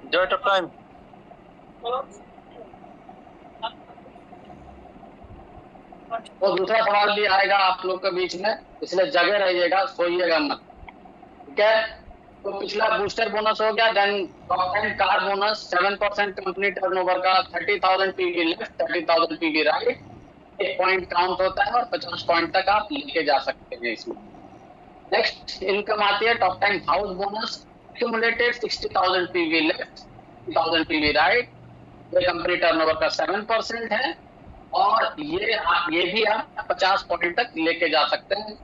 जय टॉप टाइम। तो दूसरा सवाल भी आएगा आप लोग के बीच में, इसलिए जगह रहिएगा, सोइएगा मत, ठीक है? तो पिछला बूस्टर बोनस हो गया। Then top 10 car bonus 7% company turnover का, 30,000 पीवी लेफ्ट 30,000 पीवी राइट, एक पॉइंट काउंट होता है, और 50 पॉइंट तक आप लेके जा सकते हैं इसमें। नेक्स्ट इनकम आती है top 10 house bonus, accumulated 60,000 PV left 60,000 PV right, ये कंपनी टर्नओवर का 7% है, और ये भी आप 50 पॉइंट तक लेके जा सकते हैं।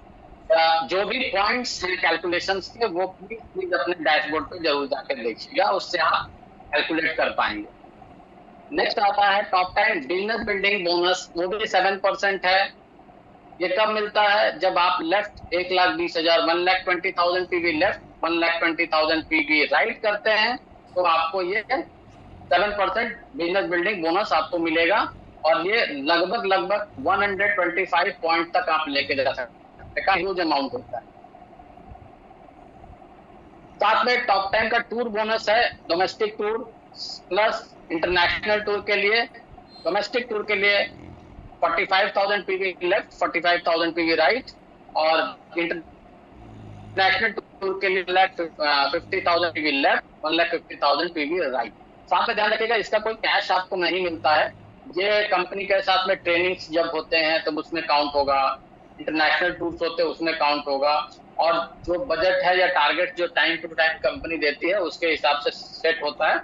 जो भी पॉइंट्स हैं कैलकुलेशंस के, वो प्लीज अपने डैशबोर्ड पे जरूर जाकर देखिएगा, उससे आप कैलकुलेट कर पाएंगे। नेक्स्ट आता है टॉप 10 बिजनेस बिल्डिंग बोनस, वो भी 7% है। ये कब मिलता है? जब आप left 1,20,000 1,20,000 PV left 1,20,000 PV right करते हैं, तो आपको ये 7% बिजनेस बिल्डिंग बोनस आपको मिलेगा, और ये लगभग 125 पॉइंट तक आप लेके जा सकते हैं, का ह्यूज अमाउंट होता है। साथ में टॉप 10 का टूर बोनस है, domestic tour plus international tour के लिए। डोमेस्टिक टूर के लिए 45,000 पीवी लेफ्ट 45,000 पीवी राइट, और इंटरनेशनल टूर के लिए 50,000 पीवी लेफ्ट 1,50,000 पीवी राइट। साथ में ध्यान रखिएगा, इसका कोई कैश आपको नहीं मिलता है। ये कंपनी के साथ में ट्रेनिंग्स जब होते हैं तब उसमें काउंट होगा, इंटरनेशनल टूर्स होते हैं उसमें काउंट होगा, और जो बजट है या टारगेट जो टाइम टू टाइम कंपनी देती है उसके हिसाब से सेट होता है।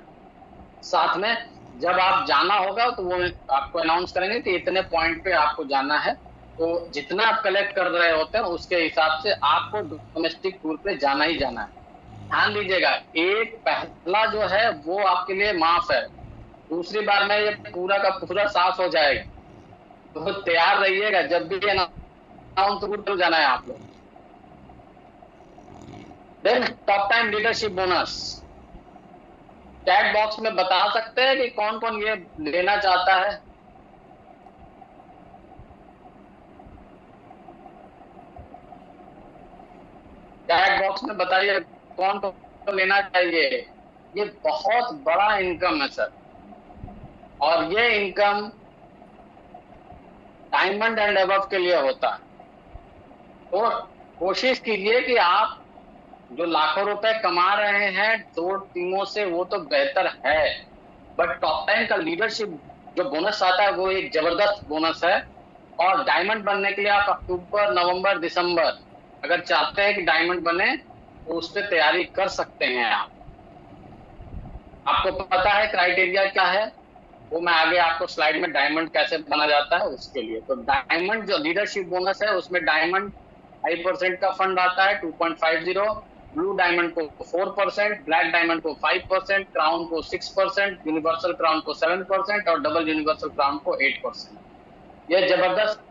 साथ में जब आप जाना होगा तो वो आपको अनाउंस करेंगे कि इतने पॉइंट पे आपको जाना है, तो जितना आप कलेक्ट कर रहे होते हैं उसके हिसाब से आपको डोमेस्टिक टूर पे जाना ही जाना है। ध्यान दीजिएगा, एक पहला जो है वो आपके लिए माफ है, दूसरी बार में ये पूरा का पूरा साफ हो जाएगा, तो तैयार रहिएगा जब भी अनाउंस टूर जाना है आप लोग। Then top time leadership bonus, chat box में बता सकते हैं कि कौन कौन ये लेना चाहता है? चैट बॉक्स में बताइए कौन कौन लेना चाहिए। ये बहुत बड़ा इनकम है सर, और ये इनकम डायमंड एंड अबव के लिए होता है। तो कोशिश कीजिए कि आप जो लाखों रुपए कमा रहे हैं 2 टीमों से वो तो बेहतर है, बट टॉप टाइम का लीडरशिप जो बोनस आता है वो एक जबरदस्त बोनस है। और डायमंड बनने के लिए आप अक्टूबर, नवंबर, दिसंबर अगर चाहते हैं कि डायमंड बने तो उस पर तैयारी कर सकते हैं आप। आपको पता है क्राइटेरिया क्या है, वो मैं आगे आपको स्लाइड में डायमंड कैसे बना जाता है उसके लिए। तो डायमंड जो लीडरशिप बोनस है उसमें डायमंड 5% का फंड आता है 2.50, ब्लू डायमंड को 4%, ब्लैक डायमंड को 5%, क्राउन को 6%, यूनिवर्सल क्राउन को 7% और डबल यूनिवर्सल क्राउन को 8%। यह जबरदस्त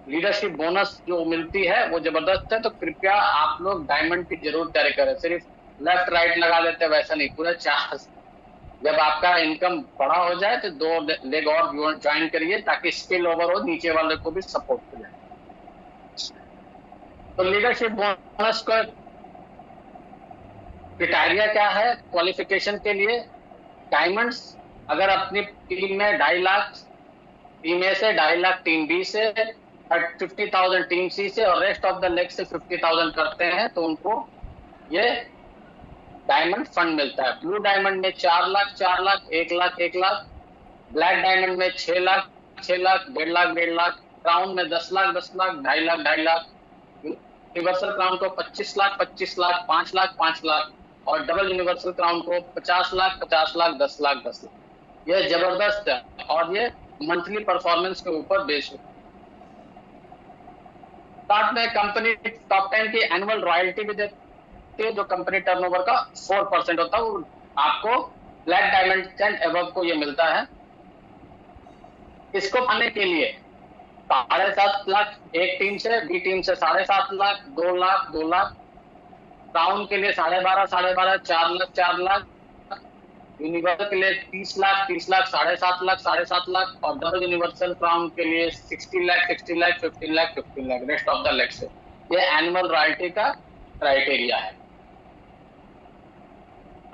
लीडरशिप बोनस जो मिलती है वो जबरदस्त है। तो कृपया आप लोग डायमंड की जरूर तैयारी करें, सिर्फ लेफ्ट राइट लगा लेते वैसा नहीं, पूरा 4। जब आपका इनकम बड़ा हो जाए तो 2 लेग और ज्वाइन करिए ताकि स्किल ओवर हो, नीचे वाले को भी सपोर्ट करें। तो लीडरशिप बोनस का क्राइटेरिया क्या है क्वालिफिकेशन के लिए? डायमंड्स अगर अपनी टीम में 2.5 लाख, टीम ए से 2.5 लाख, टीम बी से 50,000, टीम सी से और रेस्ट ऑफ द लेग से 50,000 करते हैं तो उनको ये डायमंड फंड मिलता है। ब्लू डायमंड में 4 लाख, 4 लाख, 1 लाख, 1 लाख, ब्लैक डायमंड में 6 लाख, 6 लाख, 1.5 लाख, 1.5 लाख, क्राउन में 10 लाख, 10 लाख, 2.5 लाख, 2.5 लाख, यूनिवर्सल क्राउन को 25 लाख, 25 लाख, 5 लाख, 5 लाख और डबल यूनिवर्सल क्राउन को 50 लाख, 50 लाख, 10 लाख, 10 लाख। यह जबरदस्त है और ये मंथली परफॉर्मेंस के ऊपर बेस्ड है। साथ में कंपनी टॉप 10 की एनुअल रॉयल्टी भी देती है जो कंपनी टर्नओवर का 4% होता है, वो आपको ब्लैक डायमंड एंड एबव को ये मिलता है। इसको पाने के लिए 7.5 लाख एक टीम से, बी टीम से 7.5 लाख, 2 लाख, 2 लाख, क्राउन के लिए 12.5, 12.5, 4 लाख, 4 लाख, यूनिवर्सल के लिए 30 लाख, 30 लाख, 7.5 लाख, 7.5 लाख और डबल यूनिवर्सल क्राउन के लिए 60 lakh, 60 lakh, 15 lakh, 15 lakh, rest of the leg से। ये एनुअल रॉयल्टी का क्राइटेरिया है।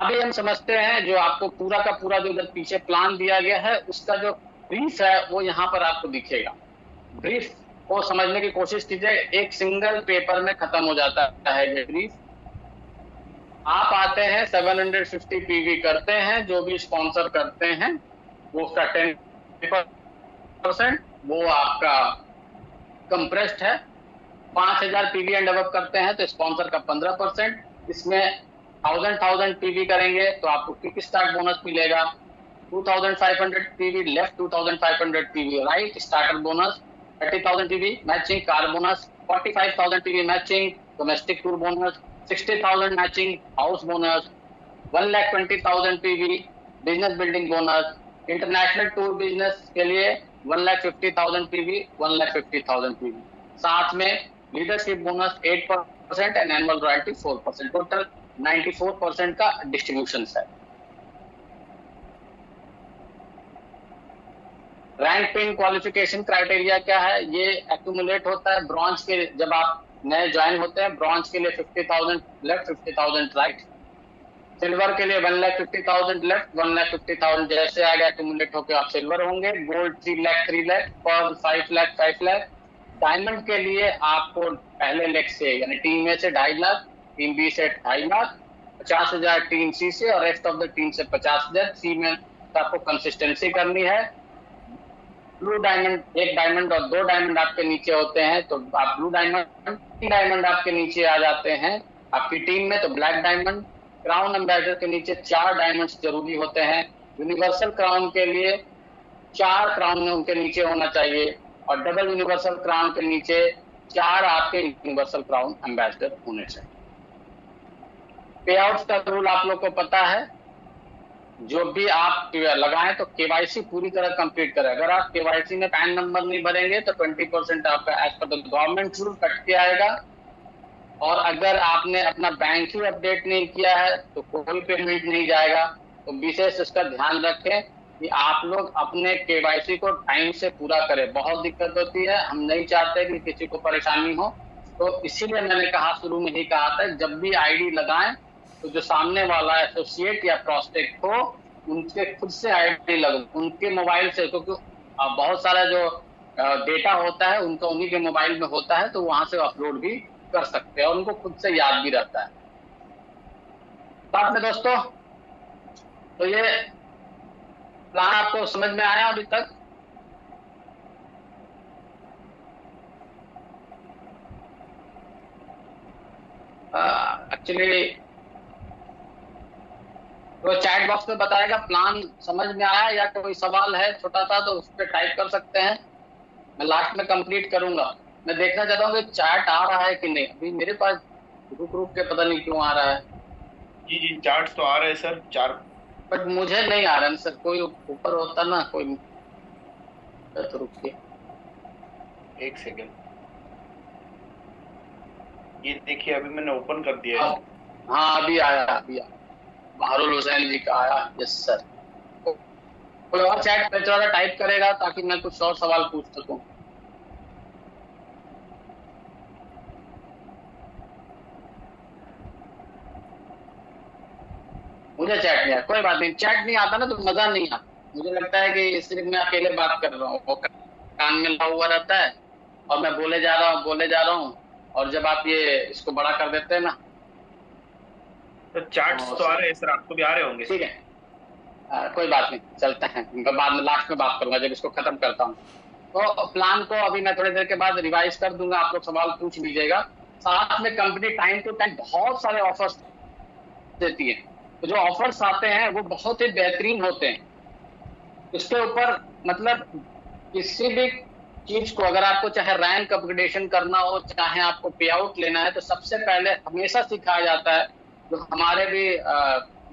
अभी हम समझते हैं जो आपको पूरा का पूरा जो इधर पीछे प्लान दिया गया है उसका जो ब्रीफ है वो यहाँ पर आपको दिखेगा। ब्रीफ को समझने की कोशिश कीजिए, एक सिंगल पेपर में खत्म हो जाता है ये ब्रीफ। आप आते हैं 750 पीवी करते हैं, जो भी स्पॉन्सर करते हैं वो उसका 10% वो आपका कंप्रेस्ड है। 5000 पीवी एंड अबव करते हैं तो स्पॉन्सर का 15%। इसमें 1000 पीवी करेंगे तो आपको किक स्टार्ट बोनस मिलेगा। 2500 PV left, 2500 PV right starter bonus, 30,000 PV matching car bonus, 45,000 PV matching domestic tour bonus, 60,000 matching house bonus, 1,20,000 PV business building bonus, international tour business के लिए 1,50,000 पीवी, 1,50,000 पीवी। साथ में leadership bonus 8% and annual royalty 4%, total 94% का distribution है। Rank pin qualification criteria क्या है? ये accumulate होता है ब्रॉन्ज के, जब आप नए ज्वाइन होते हैं ब्रॉन्ज के लिए 50,000 लेफ्ट, 50,000 राइट, सिल्वर के लिए 1,50,000 लेफ्ट, 1,50,000 जैसे आगे एक्यूमुलेट होकर आप सिल्वर होंगे। Gold 3 lakh, 3 lakh, pearl 5 lakh, 5 lakh. Diamond के लिए आपको पहले लेग से यानी टीम ए से 2.5 लाख, टीम बी से 2.5 लाख, 50,000 टीम सी से और रेस्ट ऑफ द टीम से 50,000। सी में आपको कंसिस्टेंसी करनी है। ब्लू डायमंड, 1 डायमंड और 2 डायमंड आपके नीचे होते हैं तो आप ब्लू डायमंड, 3 डायमंड आपके नीचे आ जाते हैं आपकी टीम में तो ब्लैक डायमंड। क्राउन एम्बेसडर के नीचे 4 डायमंड्स जरूरी होते हैं। यूनिवर्सल क्राउन के लिए 4 क्राउन उनके नीचे होना चाहिए और डबल यूनिवर्सल क्राउन के नीचे 4 आपके यूनिवर्सल क्राउन एम्बेसडर होने चाहिए। पे आउट्स का रूल आप लोग को पता है, जो भी आप लगाएं तो केवाईसी पूरी तरह कंप्लीट करें। अगर आप केवाईसी में पैन नंबर नहीं भरेंगे तो 20% आपका as per the government rule cut के आएगा। और अगर आपने अपना बैंक ही अपडेट नहीं किया है तो कोई पेमेंट नहीं जाएगा। तो विशेष इसका ध्यान रखें कि आप लोग अपने केवाईसी को टाइम से पूरा करें। बहुत दिक्कत होती है, हम नहीं चाहते कि किसी को परेशानी हो, तो इसीलिए मैंने कहा शुरू में ही कहा था जब भी आईडी लगाएं तो जो सामने वाला एसोसिएट या प्रोस्पेक्ट हो उनके खुद से आईडी लगो, उनके मोबाइल से, क्योंकि बहुत सारा जो डेटा होता है उनका उन्हीं के मोबाइल में होता है तो वहां से अपलोड भी कर सकते हैं और उनको खुद से याद भी रहता है। साथ में दोस्तों, तो ये प्लान आपको समझ में आया अभी तक? एक्चुअली तो चैट बॉक्स में बताएगा प्लान समझ में आया या कोई सवाल है छोटा सा तो उस पर टाइप कर सकते हैं, मैं लास्ट में कंप्लीट करूंगा। मैं देखना चाहता हूँ कि चैट आ रहा है कि नहीं। अभी मेरे पास रुक के पता नहीं क्यों आ रहा है। जी जी चार्ट तो आ रहे हैं सर, 4 बट मुझे नहीं आ रहा है सर। कोई ऊपर होता ना कोई तो रुक के 1 सेकंड। ये देखिए अभी मैंने ओपन कर दिया है। हाँ अभी आया, अभी आया। बहारुल हुसैन जी का आया। Yes sir. कोई और चैट पे थोड़ा टाइप करेगा ताकि मैं कुछ और सवाल पूछ सकूं। मुझे चैट नहीं आता, कोई बात नहीं। चैट नहीं आता ना तो मजा नहीं आता। मुझे लगता है कि सिर्फ मैं अकेले बात कर रहा हूँ, वो कान में लगा हुआ रहता है और मैं बोले जा रहा हूँ और जब आप ये इसको बड़ा कर देते हैं ना तो चार्ट्स तो आ रहे हैं सर, आपको भी आ रहे होंगे। ठीक है, कोई बात नहीं, चलता है। मैं बाद में लास्ट में बात करूंगा जब इसको खत्म करता हूँ। तो प्लान को अभी मैं थोड़ी देर के बाद रिवाइज कर दूंगा, आप लोग सवाल पूछ लीजिएगा। साथ में कंपनी टाइम टू टाइम बहुत सारे ऑफर्स देती है, तो जो ऑफर्स आते हैं वो बहुत ही बेहतरीन होते हैं। इसके ऊपर मतलब किसी भी चीज को अगर आपको चाहे रैंक अपग्रेडेशन करना हो, चाहे आपको पे आउट लेना है, तो सबसे पहले हमेशा सिखाया जाता है, जो हमारे भी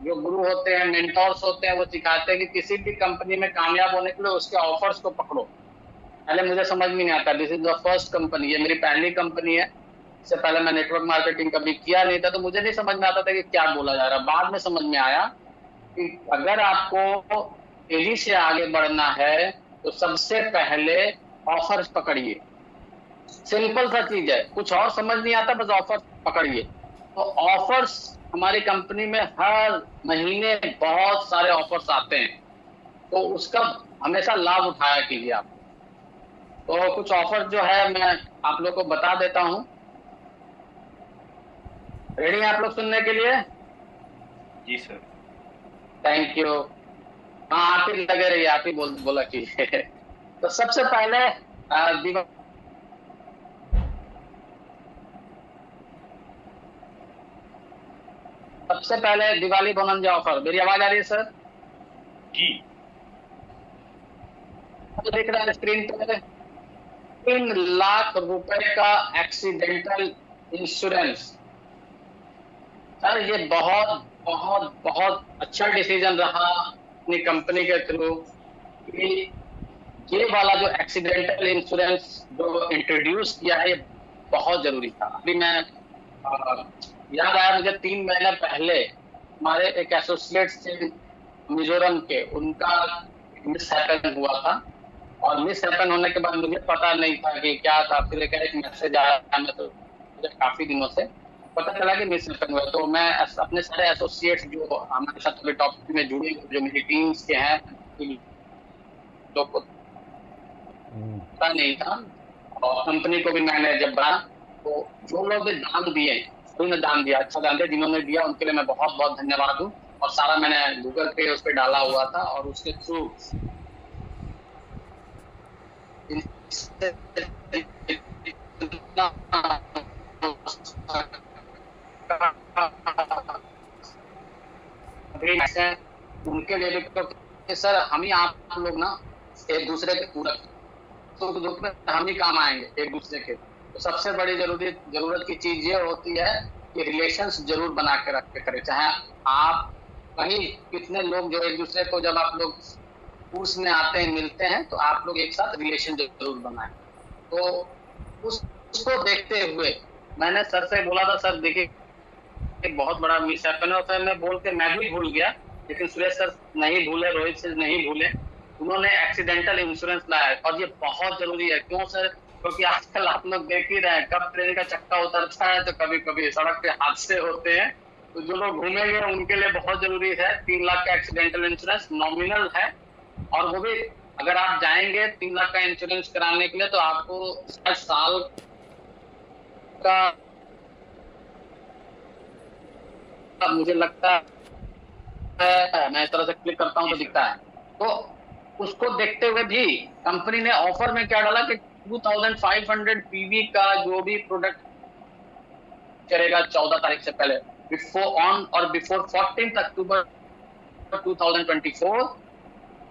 जो गुरु होते हैं, मेंटोर्स होते हैं, वो सिखाते हैं कि किसी भी कंपनी में कामयाब होने के लिए उसके ऑफर्स को पकड़ो। पहले मुझे समझ में नहीं आता, this is the first company, ये मेरी पहली कंपनी है। इससे पहले मैं नेटवर्क मार्केटिंग कभी किया नहीं था तो मुझे नहीं समझ में आता था कि क्या बोला जा रहा है। बाद में समझ में आया कि अगर आपको तेजी से आगे बढ़ना है तो सबसे पहले ऑफर्स पकड़िए। सिंपल सा चीज है, कुछ और समझ नहीं आता, बस ऑफर्स पकड़िए। तो ऑफर्स हमारी कंपनी में हर महीने बहुत सारे ऑफर्स आते हैं, तो उसका हमेशा लाभ उठाया कीजिए आप। तो कुछ ऑफर जो है मैं आप लोग को बता देता हूं। रेडी हैं आप लोग सुनने के लिए? जी सर। Thank you. हाँ आप ही लगे रहिए, आप ही बोला कीजिए। तो सबसे पहले दिवाली बोनंजा ऑफर। मेरी आवाज आ रही है सर? जी। तो देख रहा है स्क्रीन पे 3 लाख रुपए का एक्सीडेंटल इंश्योरेंस। सर ये बहुत बहुत बहुत अच्छा डिसीजन रहा अपनी कंपनी के थ्रू कि ये वाला जो एक्सीडेंटल इंश्योरेंस जो इंट्रोड्यूस किया है, ये बहुत जरूरी था। अभी मैं याद आया मुझे 3 महीने पहले हमारे एक एसोसिएट से मिजोरम के, उनका मिस हैपन हुआ था और मिस हैपन होने के बाद मुझे पता नहीं था कि क्या था। फिर एक मैसेज आया, मैं तो मुझे काफी दिनों से पता चला कि मिस हैपन हुआ। तो मैं अपने सारे एसोसिएट्स जो हमारे साथ अभी टॉप में जुड़े, जो मेरी टीम्स के हैं, लोग को पता नहीं था और कंपनी को भी मैंने जब बना तो जो लोग दान दिए उन्होंने दान दिया, अच्छा दान दिया, जिन्होंने दिया उनके लिए मैं बहुत बहुत धन्यवाद दूं। और सारा मैंने गूगल पे उस पर डाला हुआ था और उसके थ्रू उनके लिए भी तो सर हम ही आप लोग ना एक दूसरे के पूरक, सुख दुख में हम ही काम आएंगे एक दूसरे के। तो सबसे बड़ी जरूरत की चीज ये होती है कि रिलेशंस जरूर बना के रख के करें, चाहे आप कहीं कितने लोग जो एक दूसरे को जब आप लोग कोर्स में आते हैं मिलते हैं तो आप लोग एक साथ रिलेशन जरूर बनाएं। तो उसको देखते हुए मैंने सर से बोला था, सर देखिए एक बहुत बड़ा मिसहैपन है, और मैं बोल के मैं भी भूल गया, लेकिन सुरेश सर नहीं भूले, रोहित सर नहीं भूले, उन्होंने एक्सीडेंटल इंश्योरेंस लाया और ये बहुत जरूरी है। क्यों सर? क्योंकि आजकल आप लोग देख ही रहे हैं, कब ट्रेन का चक्का उतरता है तो कभी कभी सड़क पे हादसे होते हैं। तो जो लोग घूमेंगे उनके लिए बहुत जरूरी है 3 लाख का एक्सीडेंटल इंश्योरेंस, नॉमिनल है। और वो भी अगर आप जाएंगे 3 लाख का इंश्योरेंस कराने के लिए तो आपको 60 साल का मुझे लगता है, मैं इस तरह से क्लिक करता हूं तो दिखता है। तो उसको देखते हुए भी कंपनी ने ऑफर में क्या डाला कि 2500 पीवी का जो भी प्रोडक्ट करेगा 14 तारीख से पहले, बिफोर ऑन और बिफोर 14 अक्टूबर 2024,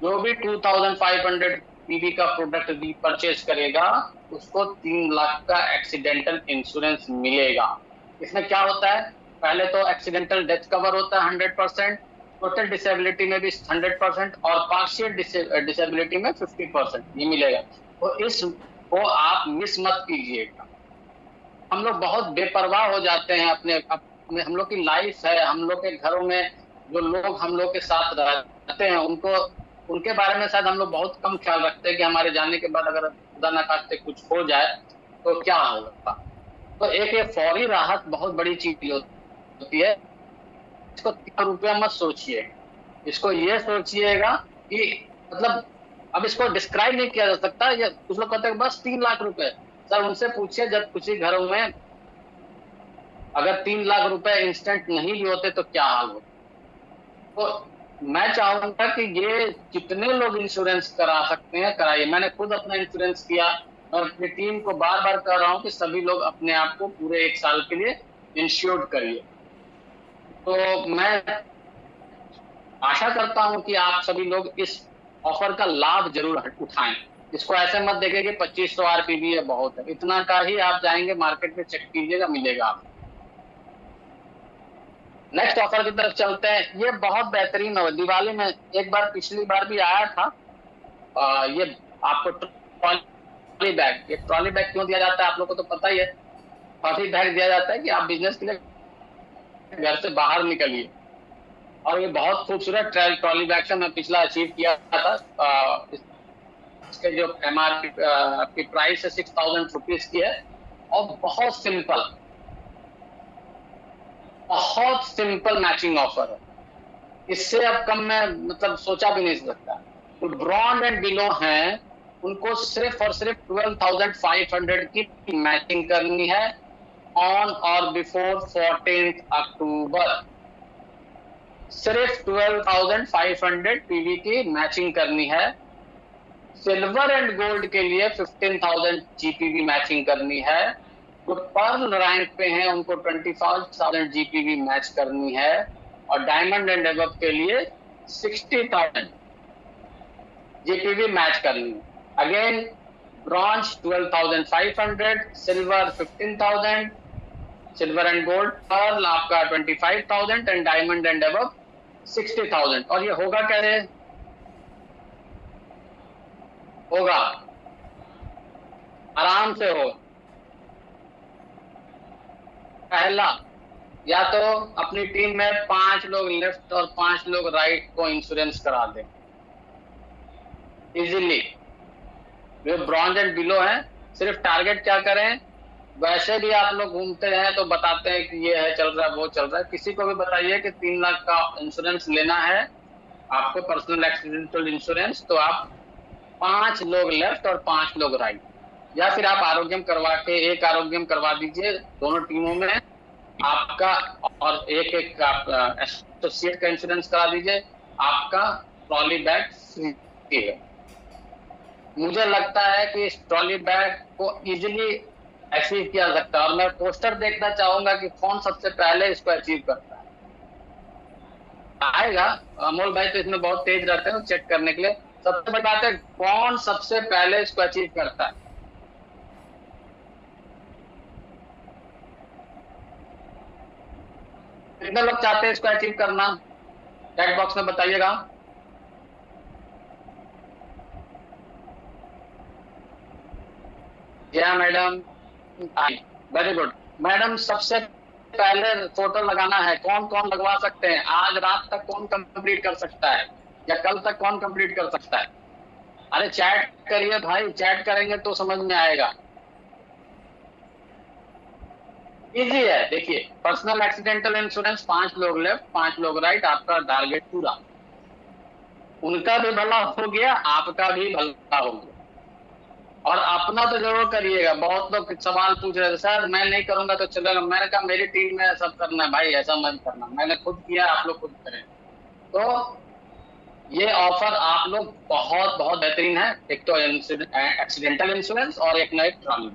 जो भी 2500 पीवी का प्रोडक्ट परचेज करेगा उसको 3 लाख का एक्सीडेंटल इंश्योरेंस मिलेगा। इसमें क्या होता है? पहले तो एक्सीडेंटल डेथ कवर होता है 100%, टोटल डिसेबिलिटी में भी 100% और पार्शियल डिसेबिलिटी में 50% ये मिलेगा। तो इसको आप मिस मत कीजिएगा। हम लोग बहुत बेपरवाह हो जाते हैं अपने हम लोग की लाइफ है, हम लोग के घरों में जो लोग हम लोग के साथ रहते हैं उनके बारे में शायद हम लोग बहुत कम ख्याल रखते हैं कि हमारे जाने के बाद अगर खुदा न खास्ते कुछ हो जाए तो क्या होगा। तो एक ये फौरी राहत बहुत बड़ी चीज होती है। इसको 3 रुपया मत सोचिए, इसको ये सोचिएगा कि मतलब अब इसको डिस्क्राइब नहीं किया जा सकता। ये कुछ लोग कहते हैं बस 3 लाख रुपए। सर उनसे पूछिए जब किसी घरों में अगर 3 लाख रुपए इंस्टेंट नहीं भी होते तो क्या हाल हो। तो मैं चाहूंगा कि ये कितने लोग इंश्योरेंस करा सकते हैं कराइए। मैंने खुद अपना इंश्योरेंस किया और अपनी टीम को बार बार कह रहा हूं कि सभी लोग अपने आप को पूरे 1 साल के लिए इंश्योर्ड करिए। तो मैं आशा करता हूं कि आप सभी लोग इस ऑफर का लाभ जरूर उठाएं। इसको ऐसे मत देखें कि 2500 आरपीवी है बहुत है, इतना का ही आप जाएंगे मार्केट में चेक कीजिएगा मिलेगा आपको। नेक्स्ट ऑफर की तरफ चलते हैं। ये बहुत बेहतरीन हो, दिवाली में एक बार पिछली बार भी आया था। ये आपको ट्रॉली बैग, ये ट्रॉली बैग क्यों दिया जाता है आप लोग को तो पता ही है। ट्रॉली बैग दिया जाता है कि आप बिजनेस के लिए घर से बाहर निकलिए, और ये बहुत खूबसूरत ट्रॉली बैग से मैं पिछला अचीव किया था। इसके जो MRP की प्राइस है 6000 रुपीज की है और बहुत सिंपल मैचिंग ऑफर है। इससे अब कम में मतलब सोचा भी नहीं सकता। तो ब्रॉन्ज एंड बिलो हैं उनको सिर्फ और सिर्फ 12,500 की मैचिंग करनी है ऑन और बिफोर 14 अक्टूबर। सिर्फ 12,500 पीवी की मैचिंग करनी है। सिल्वर एंड गोल्ड के लिए 15,000 जीपीवी मैचिंग करनी है। जो पर्ल रैंक पे हैं उनको 25,000 जीपीवी मैच करनी है और डायमंड एंड एबव के लिए 60,000 जीपीवी मैच करनी है। Again bronze 12,500, silver 15,000, silver and gold pearl आपका 25,000 एंड डायमंड एंड एबव 60,000। और ये होगा कैसे? होगा आराम से हो। पहला, या तो अपनी टीम में 5 लोग लेफ्ट और 5 लोग राइट को इंश्योरेंस करा दें इजीली। जो ब्रॉन्ज एंड बिलो हैं सिर्फ टारगेट क्या करें, वैसे भी आप लोग घूमते हैं तो बताते हैं कि ये है चल रहा है वो चल रहा है। किसी को भी बताइए कि 3 लाख का इंश्योरेंस लेना है आपको, पर्सनल एक्सीडेंटल इंश्योरेंस, तो आप 5 लोग लेफ्ट और 5 लोग राइट, या फिर आप आरोग्यम करवा के एक आरोग्यम करवा दीजिए दोनों टीमों में। आपका, और एक एक आप एसोसिएट का इंश्योरेंस करा दीजिए, आपका ट्रॉली बैग फ्री है। मुझे लगता है कि इस ट्रॉली बैग को इजीली अचीव किया सकता है, और मैं पोस्टर देखना चाहूंगा कि कौन सबसे पहले इसको अचीव करता है। आएगा अमोल भाई तो इसमें बहुत तेज रहते हैं चेक करने के लिए। सबसे बड़ी बात है कौन सबसे पहले इसको अचीव करता है। कितने लोग चाहते हैं इसको अचीव करना, चैट बॉक्स में बताइएगा। या मैडम, वेरी गुड मैडम। सबसे पहले फोटो लगाना है, कौन कौन लगवा सकते हैं? आज रात तक कौन कंप्लीट कर सकता है, या कल तक कौन कंप्लीट कर सकता है? अरे चैट करिए भाई, चैट करेंगे तो समझ में आएगा। इजी है, देखिए पर्सनल एक्सीडेंटल इंश्योरेंस 5 लोग लेफ्ट 5 लोग राइट, आपका टारगेट पूरा। उनका भी भला हो गया, आपका भी भला हो गया। और अपना तो जरूर करिएगा। बहुत लोग सवाल पूछ रहे थे, सर मैं नहीं करूंगा तो चलेगा। मैंने कहा मेरी टीम में सब करना है भाई, ऐसा मत करना, मैंने खुद किया, आप लोग खुद करें। तो ये ऑफर आप लोग बहुत बहुत बेहतरीन है। एक तो एक्सीडेंटल इंश्योरेंस और एक ना एक ट्रॉली,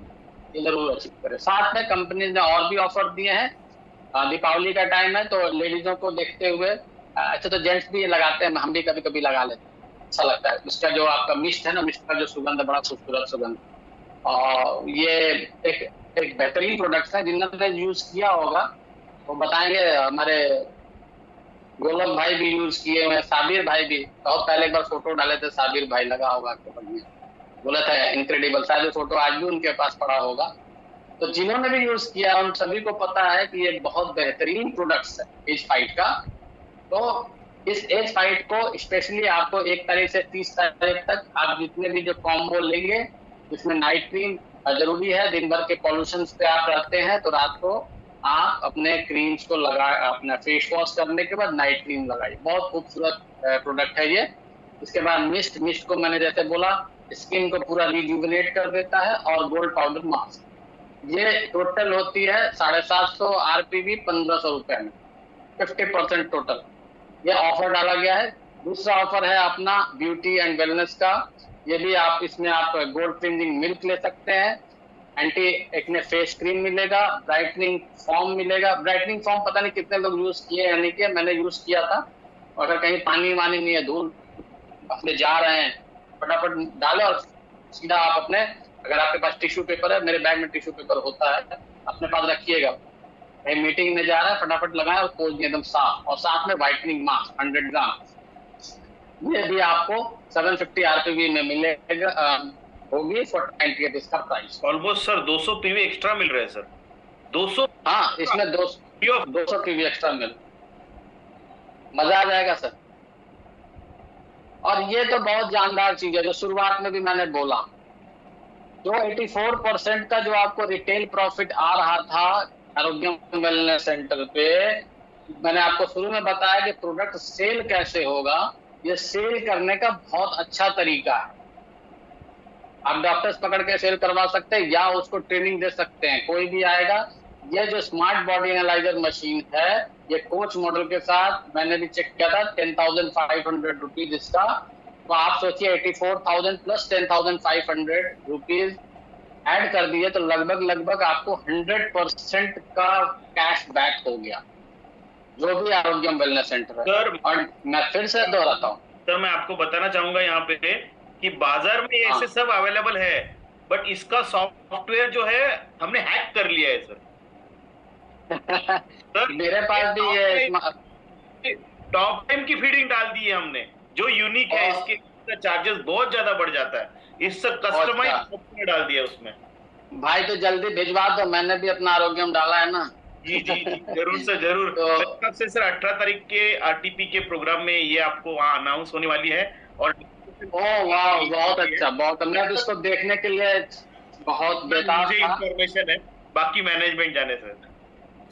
ये जरूर अचीव करें। साथ में कंपनी ने और भी ऑफर दिए हैं। दीपावली का टाइम है तो लेडीजों को देखते हुए, अच्छा तो जेंट्स भी ये लगाते हैं, हम भी कभी कभी लगा लेते हैं, अच्छा लगता है। उसका जो आपका मिस्ट है ना, मिस्ट का जो सुगंध है, बड़ा खूबसूरत सुगंध। और ये एक बेहतरीन प्रोडक्ट है। जिन्होंने यूज किया होगा वो बताएंगे। हमारे गोलक भाई भी यूज किए हुए, साबिर भाई भी बहुत पहले एक बार फोटो डाले थे, साबिर भाई लगा होगा आपके बढ़िया, बोला था इनक्रेडिबल। शायद फोटो आज भी उनके पास पड़ा होगा। तो जिन्होंने भी यूज किया उन सभी को पता है कि ये बहुत बेहतरीन प्रोडक्ट्स है एज फाइट का। तो इस एज फाइट को स्पेशली आपको 1 तारीख से 30 तारीख तक आप जितने भी जो कॉम्बो लेंगे, जिसमें नाइट क्रीम जरूरी है। दिन भर के पॉल्यूशन पे आप रहते हैं तो रात को आप अपने क्रीम्स को लगा, अपना फेस वॉश करने के बाद नाइट क्रीम लगाइए। बहुत खूबसूरत प्रोडक्ट है ये। इसके बाद मिस्ट को मैंने जैसे बोला, स्किन को पूरा रिजुविनेट कर देता है। और गोल्ड पाउडर मास्क, ये टोटल होती है 750 आरपीवी 1500 रुपए में, 50% टोटल। ये ऑफर डाला गया है। दूसरा ऑफर है अपना ब्यूटी एंड वेलनेस का। ये भी आप इसमें आप गोल्ड क्लींजिंग मिल्क ले सकते हैं, एंटी एक्ने फेस क्रीम मिलेगा, ब्राइटनिंग फॉर्म मिलेगा। ब्राइटनिंग फॉर्म पता नहीं कितने लोग यूज किए या नहीं किए, मैंने यूज किया था। अगर कहीं पानी वानी नहीं है, धूल अपने जा रहे हैं, फटाफट डाले और सीधा आप अपने, अगर आपके पास टिश्यू पेपर है, मेरे बैग में टिश्यू पेपर होता है, अपने पास रखिएगा। कहीं मीटिंग में जा रहा है, फटाफट लगाए और पोज एकदम साफ। और साथ में व्हाइटनिंग मास्क 100 ग्राम, ये भी आपको 750 आरपीवी में मिलेगा, होगी फॉर 98 इसका price. Almost sir 200 PV extra मिल रहे हैं सर। 200, हाँ इसमें 200 पीवी एक्स्ट्रा मिल, मजा आ जाएगा सर। और ये तो बहुत जानदार चीज है जो शुरुआत में भी मैंने बोला, जो 84% का जो आपको रिटेल प्रॉफिट आ रहा था आरोग्यम वेलनेस सेंटर पे, मैंने आपको शुरू में बताया कि प्रोडक्ट सेल कैसे होगा। ये सेल करने का बहुत अच्छा तरीका है। आप डॉक्टर्स पकड़ के सेल करवा सकते हैं या उसको ट्रेनिंग दे सकते हैं, कोई भी आएगा। ये जो स्मार्ट बॉडी एनालाइजर मशीन है, ये कोच मॉडल के साथ मैंने भी चेक किया था, 10,500 रुपीज इसका। तो आप सोचिए 84,000 प्लस 10,500 रुपीज ऐड कर दिए तो लगभग आपको 100% का कैश बैक हो गया, जो भी आरोग्यम वेलनेस सेंटर है। सर, और मैं फिर से दोहराता हूँ सर, मैं आपको बताना चाहूंगा यहाँ पे कि बाजार में ऐसे सब अवेलेबल है, बट इसका सॉफ्टवेयर जो है हमने हैक कर लिया है सर। सर मेरे पास भी ये टॉप टाइम की फीडिंग डाल दी है हमने, जो यूनिक है। इसके चार्जेस बहुत ज्यादा बढ़ जाता है। इससे कस्टमाइज सॉफ्टवेयर डाल दिया उसमें। भाई तो जल्दी भिजवा दो, मैंने भी अपना आरोग्यम डाला है ना। जी जी जी, जरूर सर जरूर। तो से सर 18 तारीख के आरटीपी के प्रोग्राम में ये आपको वहाँ अनाउंस होने वाली है। और वाह बहुत अच्छा, बहुत। मैं तो इसको देखने के लिए बहुत बेताब था। इंफॉर्मेशन है, बाकी मैनेजमेंट जाने सर।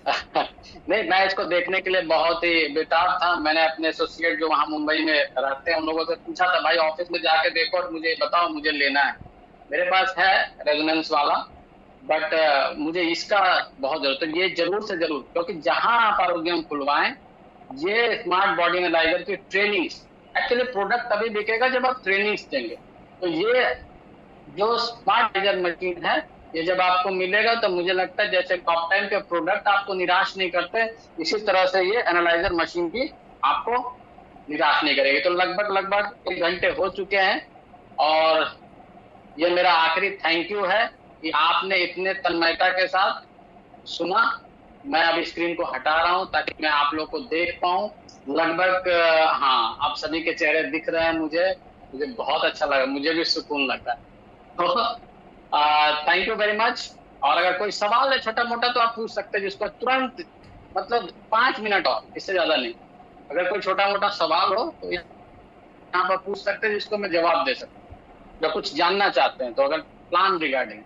नहीं, मैं इसको देखने के लिए बहुत ही बेताब था। मैंने अपने एसोसिएट जो वहाँ मुंबई में रहते हैं उन लोगों से पूछा था, भाई ऑफिस में जाके देखो और मुझे बताओ, मुझे लेना है। मेरे पास है रेजोनेंस वाला, बट मुझे इसका बहुत जरूरत है, ये जरूर से जरूर, क्योंकि जहां आप आरोग्यम खुलवाएं, ये स्मार्ट बॉडी एनालाइजर की ट्रेनिंग, एक्चुअली प्रोडक्ट तभी बिकेगा जब आप ट्रेनिंग्स देंगे। तो ये जो स्मार्ट एनालाइजर मशीन है, ये जब आपको मिलेगा तो मुझे लगता है जैसे टॉप टाइम के प्रोडक्ट आपको निराश नहीं करते, इसी तरह से ये एनालाइजर मशीन भी आपको निराश नहीं करेगी। तो लगभग 1 घंटे हो चुके हैं और ये मेरा आखिरी थैंक यू है कि आपने इतने तन्मयता के साथ सुना। मैं अब स्क्रीन को हटा रहा हूं ताकि मैं आप लोग को देख पाऊं। लगभग हाँ, आप सभी के चेहरे दिख रहे हैं मुझे बहुत अच्छा लगा, मुझे भी सुकून लगता है। तो थैंक यू वेरी मच। और अगर कोई सवाल है छोटा मोटा तो आप पूछ सकते हैं, जिसको तुरंत मतलब 5 मिनट और इससे ज्यादा नहीं, अगर कोई छोटा मोटा सवाल हो तो यहाँ पर पूछ सकते हैं, जिसको मैं जवाब दे सकता हूँ, या कुछ जानना चाहते हैं तो अगर प्लान रिगार्डिंग